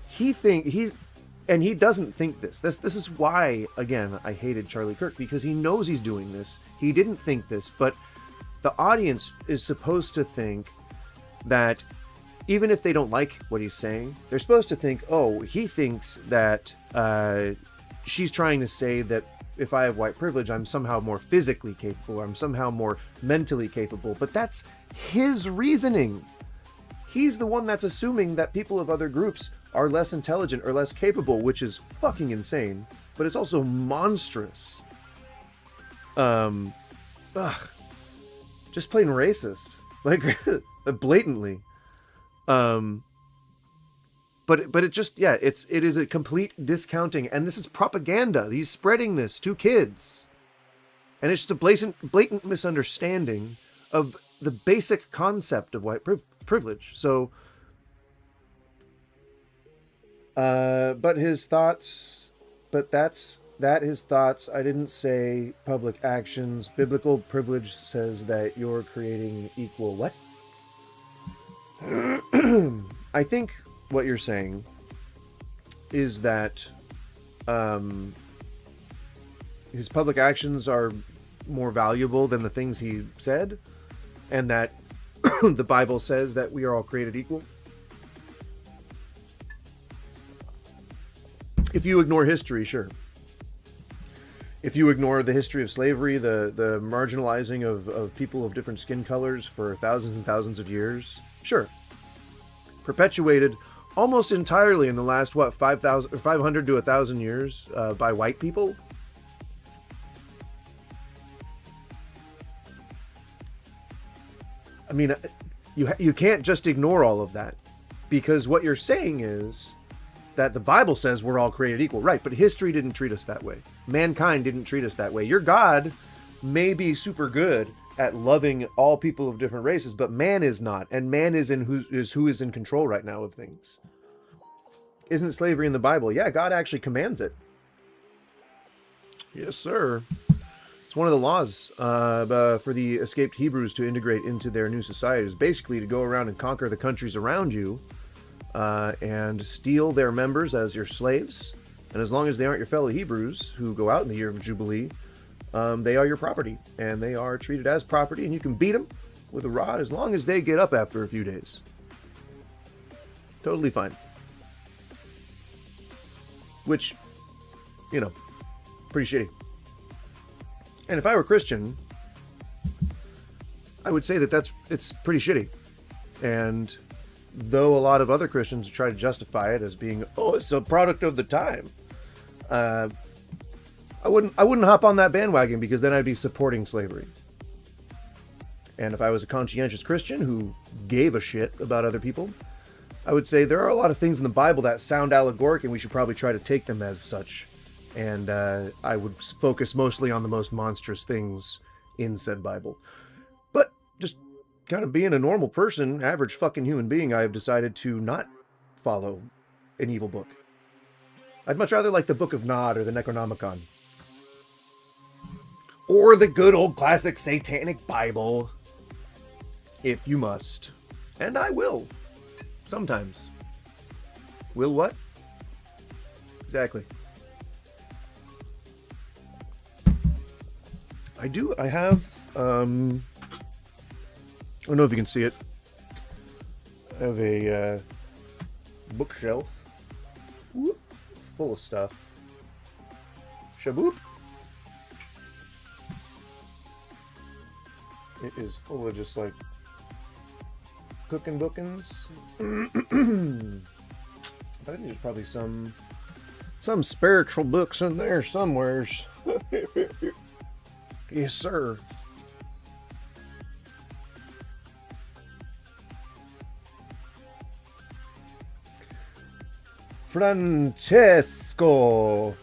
He doesn't think this. This is why, again, I hated Charlie Kirk, because he knows he's doing this. He didn't think this, but the audience is supposed to think that even if they don't like what he's saying, they're supposed to think, oh, he thinks that she's trying to say that if I have white privilege, I'm somehow more physically capable, I'm somehow more mentally capable. But that's his reasoning. He's the one that's assuming that people of other groups are less intelligent or less capable, which is fucking insane, but it's also monstrous. Just plain racist, like blatantly. But it just, yeah, it is a complete discounting, and this is propaganda. He's spreading this to kids, and it's just a blatant misunderstanding of the basic concept of white privilege. So, but his thoughts, his thoughts. I didn't say public actions. Biblical privilege says that you're creating equal what? I think what you're saying is that his public actions are more valuable than the things he said, and that the Bible says that we are all created equal. If you ignore history, sure. If you ignore the history of slavery, the marginalizing of people of different skin colors for thousands and thousands of years, sure. Perpetuated almost entirely in the last, 500 to 1,000 years by white people. I mean, you can't just ignore all of that, because what you're saying is that the Bible says we're all created equal. Right, but history didn't treat us that way. Mankind didn't treat us that way. Your God may be super good at loving all people of different races, but man is not, and man is who is in control right now of things. Isn't slavery in the Bible? Yeah, God actually commands it. Yes, sir. It's one of the laws for the escaped Hebrews to integrate into their new society, is basically to go around and conquer the countries around you and steal their members as your slaves. And as long as they aren't your fellow Hebrews who go out in the year of Jubilee, they are your property, and they are treated as property, and you can beat them with a rod as long as they get up after a few days. Totally fine. Which, you know, pretty shitty. And if I were Christian, I would say that it's pretty shitty. And though a lot of other Christians try to justify it as being, oh, it's a product of the time, I wouldn't hop on that bandwagon, because then I'd be supporting slavery. And if I was a conscientious Christian who gave a shit about other people, I would say there are a lot of things in the Bible that sound allegoric, and we should probably try to take them as such. And I would focus mostly on the most monstrous things in said Bible. But just kind of being a normal person, average fucking human being, I have decided to not follow an evil book. I'd much rather like the Book of Nod or the Necronomicon. Or the good old classic satanic Bible, if you must. And I will. Sometimes. Will what? Exactly. I have, I don't know if you can see it. I have a bookshelf full of stuff. Shaboop. It is full of just like cooking bookings. I think there's probably some spiritual books in there somewheres. Yes, sir. Francesco.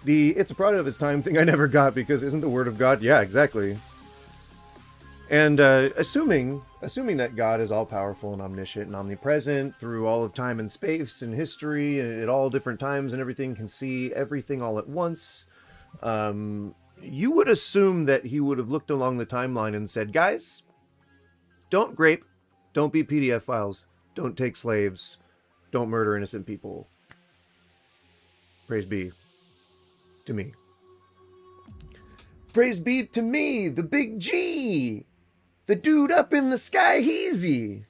The it's a product of its time thing I never got, because isn't the word of God? Yeah, exactly. And assuming that God is all-powerful and omniscient and omnipresent through all of time and space and history, and at all different times and everything, can see everything all at once, you would assume that he would have looked along the timeline and said, guys, don't grape, don't be PDF files, don't take slaves, don't murder innocent people. Praise be to me. Praise be to me, the big G! The dude up in the sky, heezy.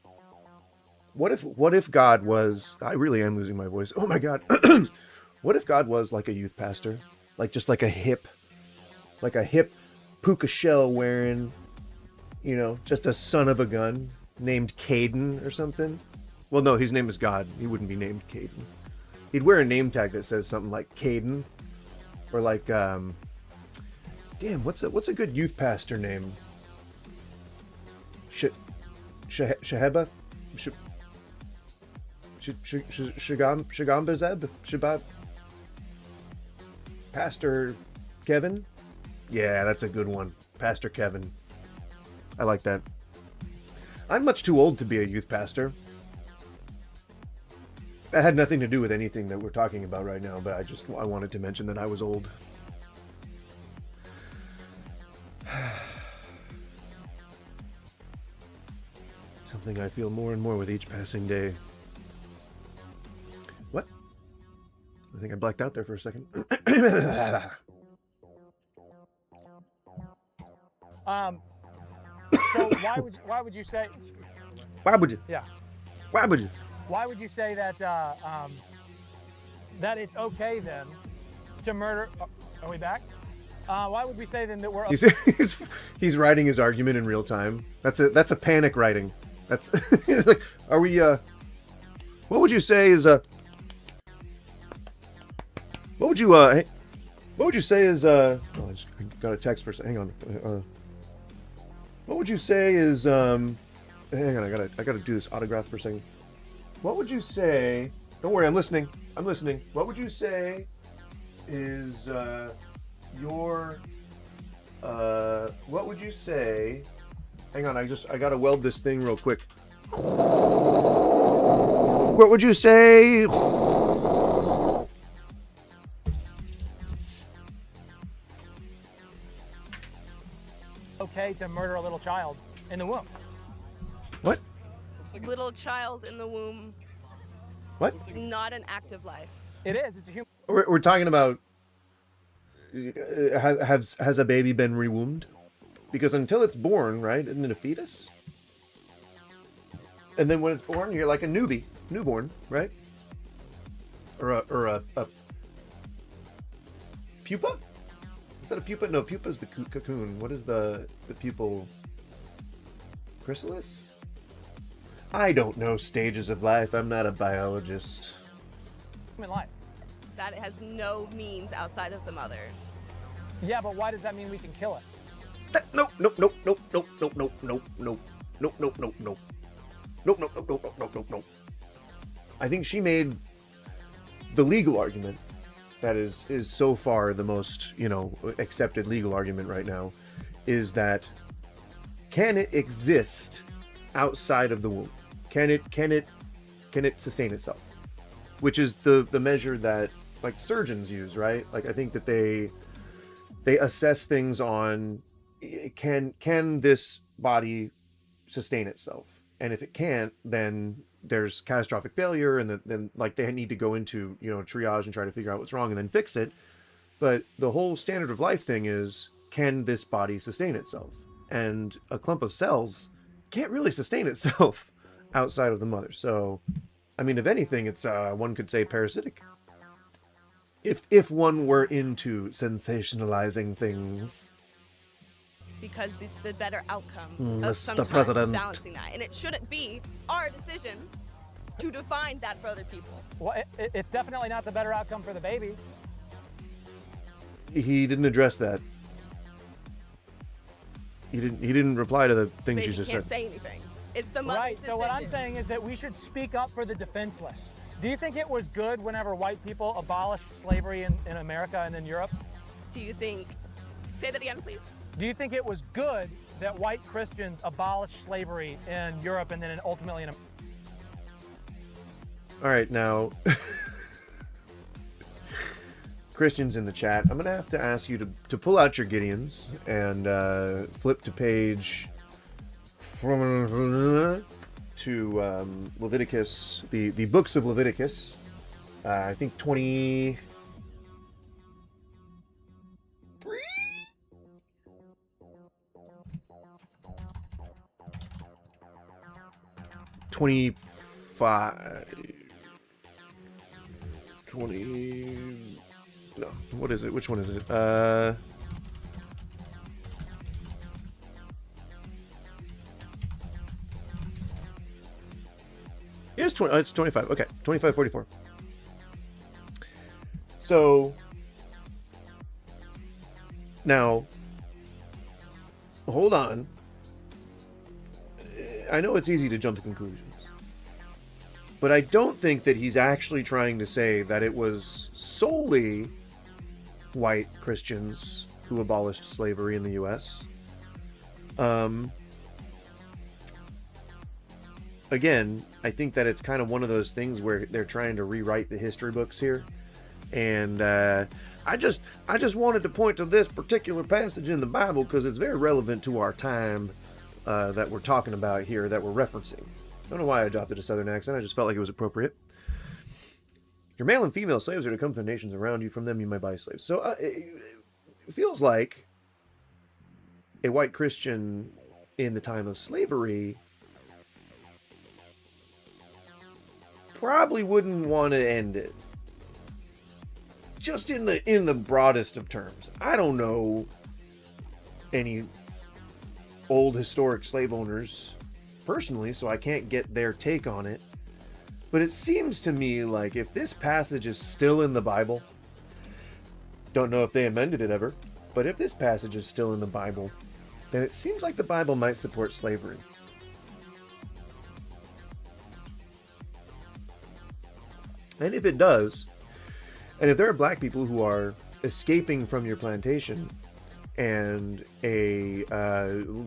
What if God was, I really am losing my voice. Oh my God. What if God was like a youth pastor? Like just like a hip puka shell wearing, you know, just a son of a gun named Caden or something. Well, no, his name is God. He wouldn't be named Caden. He'd wear a name tag that says something like Caden, or like, damn, what's a good youth pastor name? Shaheba? Shagambazeb? Shabab? Pastor Kevin? Yeah, that's a good one. Pastor Kevin. I like that. I'm much too old to be a youth pastor. That had nothing to do with anything that we're talking about right now, but I wanted to mention that I was old. Something I feel more and more with each passing day. What? I think I blacked out there for a second. So why would you say? Why would you? Yeah. Why would you? Why would you say that that it's okay then to murder? Are we back? Why would we say then that we're? He's writing his argument in real time. That's a panic writing. That's like, are we? What would you say is What would you What would you say is Oh, I just got a text for a second. Hang on. What would you say is Hang on, I gotta do this autograph for a second. What would you say? Don't worry, I'm listening. What would you say is what would you say? Hang on, I gotta weld this thing real quick. What would you say? Okay to murder a little child in the womb. What? Little child in the womb. What? Not an active life. It is. It's a human. We're talking about has a baby been rewombed? Because until it's born, right? Isn't it a fetus? And then when it's born, you're like a newborn, right? Or a pupa? Is that a pupa? No, pupa's the cocoon. What is the pupal? Chrysalis? I don't know stages of life. I'm not a biologist. Human life. That it has no means outside of the mother. Yeah, but why does that mean we can kill it? No. I think she made the legal argument that is so far the most, accepted legal argument right now, is that can it exist outside of the womb? Can it sustain itself? Which is the measure that like surgeons use, right? Like I think that they assess things on can this body sustain itself, and if it can't, then there's catastrophic failure, and then like they need to go into triage and try to figure out what's wrong and then fix it. But the whole standard of life thing is, can this body sustain itself? And a clump of cells can't really sustain itself outside of the mother. So I mean, if anything, it's one could say parasitic. If one were into sensationalizing things. Because it's the better outcome of Mr. sometimes President. balancing that. And it shouldn't be our decision to define that for other people. Well, it's definitely not the better outcome for the baby. He didn't address that. He didn't reply to the things you just can't said. say anything. It's the mother's Right, so what I'm decision. saying is that we should speak up for the defenseless. Do you think it was good whenever white people abolished slavery in America and in Europe? Do you think, say that again, please? Do you think it was good that white Christians abolished slavery in Europe and then ultimately in America? All right, now, Christians in the chat, I'm going to have to ask you to pull out your Gideons and flip to page to Leviticus, the books of Leviticus. I think 20. 25. 20. No, what is it? Which one is it? It's 20. It's 25. Okay, 25:44. So now, hold on. I know it's easy to jump to conclusions, but I don't think that he's actually trying to say that it was solely white Christians who abolished slavery in the U.S. Again, I think that it's kind of one of those things where they're trying to rewrite the history books here, and I just wanted to point to this particular passage in the Bible because it's very relevant to our time that we're talking about here, that we're referencing. I don't know why I adopted a southern accent. I just felt like it was appropriate. Your male and female slaves are to come to the nations around you. From them you may buy slaves. So it feels like a white Christian in the time of slavery probably wouldn't want to end it. just in the broadest of terms, I don't know any old historic slave owners personally, so I can't get their take on it. But it seems to me like if this passage is still in the Bible, don't know if they amended it ever, but if this passage is still in the Bible, then it seems like the Bible might support slavery. And if it does, and if there are black people who are escaping from your plantation and a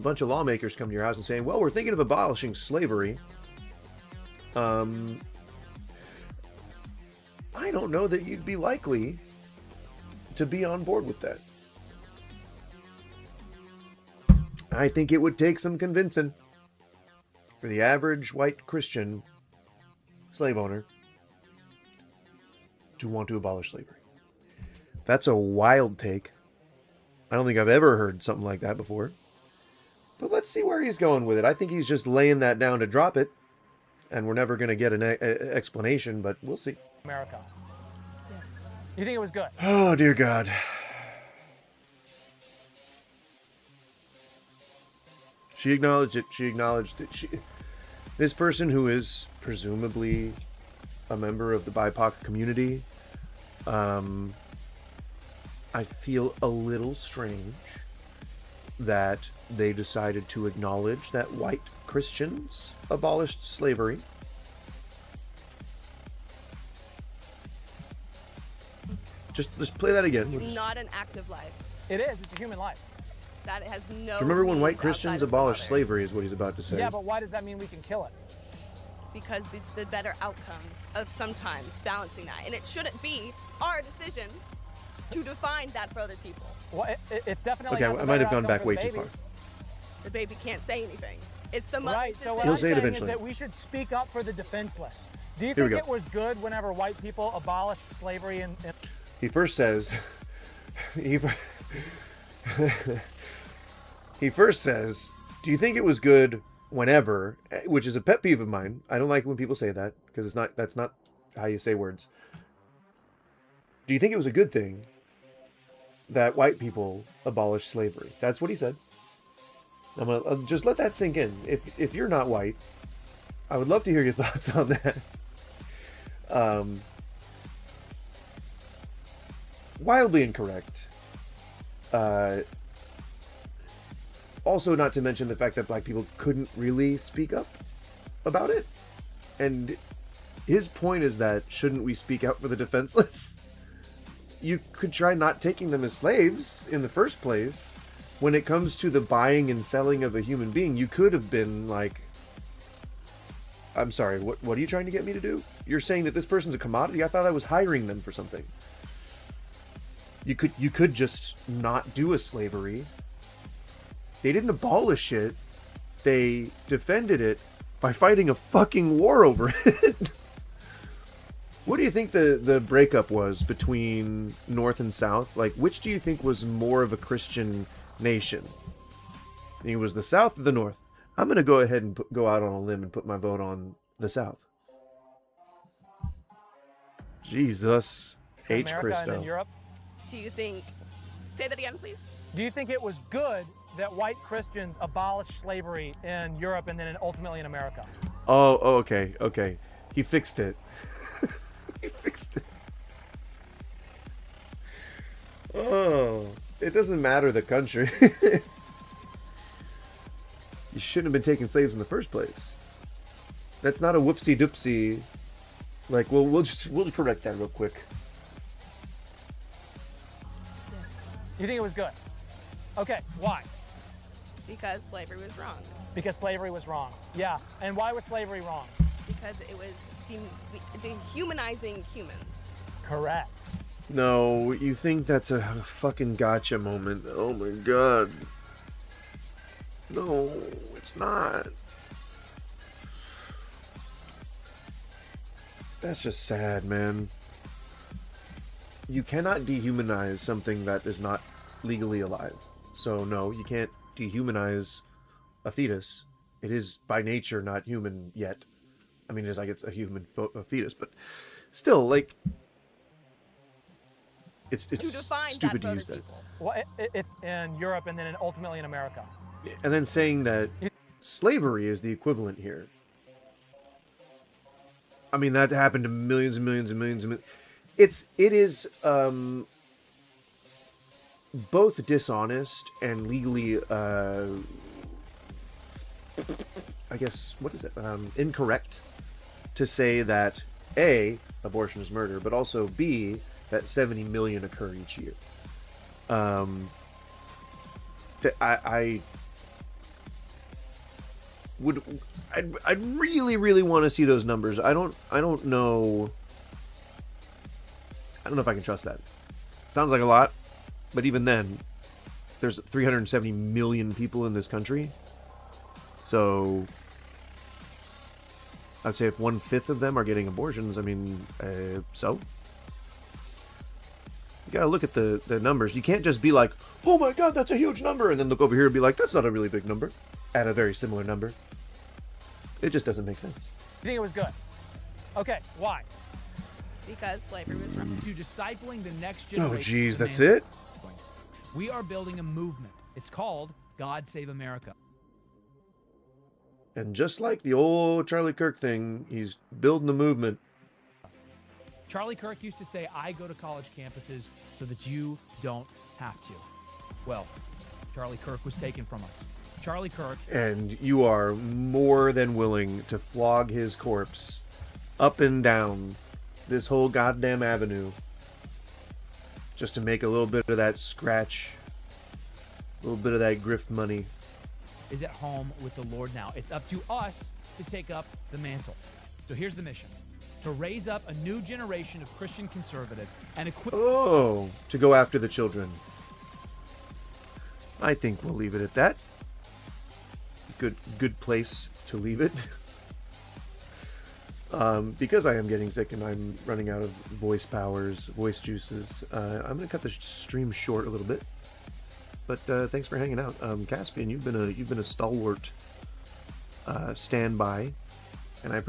bunch of lawmakers come to your house and saying, well, we're thinking of abolishing slavery, I don't know that you'd be likely to be on board with that. I think it would take some convincing for the average white Christian slave owner to want to abolish slavery. That's a wild take. I don't think I've ever heard something like that before. But let's see where he's going with it. I think he's just laying that down to drop it. And we're never going to get an explanation, but we'll see. America. Yes. You think it was good? Oh, dear God. She acknowledged it. She acknowledged it. This person who is presumably a member of the BIPOC community, I feel a little strange that they decided to acknowledge that white Christians abolished slavery. Just play that again. It's not an active life. It is. It's a human life. That it has no. Do you remember when white means Christians outside of the abolished mother. slavery is what he's about to say. Yeah, but why does that mean we can kill it? Because it's the better outcome of sometimes balancing that. And it shouldn't be our decision to define that for other people. Well, it's definitely Okay, not the I might have better gone back outcome way for the too baby. far. The baby can't say anything. It's the mother's Right, so what decision. He'll I'm say it saying eventually. is that we should speak up for the defenseless. Do you Here we think go. it was good whenever white people abolished slavery in He first says, he first says, do you think it was good whenever, which is a pet peeve of mine. I don't like when people say that because that's not how you say words. Do you think it was a good thing that white people abolished slavery? That's what he said. I'm gonna just let that sink in. If you're not white, I would love to hear your thoughts on that. Wildly incorrect. Also, not to mention the fact that black people couldn't really speak up about it. And his point is that shouldn't we speak out for the defenseless? You could try not taking them as slaves in the first place. When it comes to the buying and selling of a human being, you could have been like, I'm sorry, what are you trying to get me to do? You're saying that this person's a commodity? I thought I was hiring them for something. You could just not do a slavery. They didn't abolish it. They defended it by fighting a fucking war over it. What do you think the breakup was between North and South? Like, which do you think was more of a Christian nation? It was the South or the North? I'm going to go ahead and go out on a limb and put my vote on the South. Jesus H. America Christo. and in Europe? Do you think, say that again, please? Do you think it was good that white Christians abolished slavery in Europe and then ultimately in America? Oh, okay. He fixed it. He fixed it. Oh, it doesn't matter the country. You shouldn't have been taking slaves in the first place. That's not a whoopsie doopsie. Like, we'll correct that real quick. Yes. You think it was good? Okay, why? Because slavery was wrong. Because slavery was wrong. Yeah, and why was slavery wrong? Because it was dehumanizing humans. Correct. No, you think that's a fucking gotcha moment. Oh my god. No, it's not. That's just sad, man. You cannot dehumanize something that is not legally alive. So no, you can't dehumanize a fetus. It is by nature not human yet. I mean, it's like it's a human fetus, but still, like, It's define stupid that to use for other that. people. Well, it's in Europe and then ultimately in America. And then saying that slavery is the equivalent here. I mean, that happened to millions and millions and millions and millions. It is both dishonest and legally, I guess, what is it? Incorrect to say that A, abortion is murder, but also B, that 70 million occur each year. I'd really, really want to see those numbers. I don't know if I can trust that. Sounds like a lot, but even then, there's 370 million people in this country. So I'd say if 1/5 of them are getting abortions, I mean, so you gotta look at the numbers. You can't just be like, oh my god, that's a huge number, and then look over here and be like, that's not a really big number, at a very similar number. It just doesn't make sense. You think it was good? Okay, why? Because slavery was wrong. To discipling the next generation. Oh, geez, of that's man. it? We are building a movement. It's called God Save America. And just like the old Charlie Kirk thing, he's building a movement. Charlie Kirk used to say, I go to college campuses so that you don't have to. Well, Charlie Kirk was taken from us. Charlie Kirk. And you are more than willing to flog his corpse up and down this whole goddamn avenue just to make a little bit of that scratch, a little bit of that grift money. Is at home with the Lord now. It's up to us to take up the mantle. So here's the mission: to raise up a new generation of Christian conservatives and equip. Oh, to go after the children. I think we'll leave it at that. Good place to leave it. Because I am getting sick and I'm running out of voice juices, I'm gonna cut the stream short a little bit. But thanks for hanging out, Caspian. You've been a stalwart standby, and I appreciate.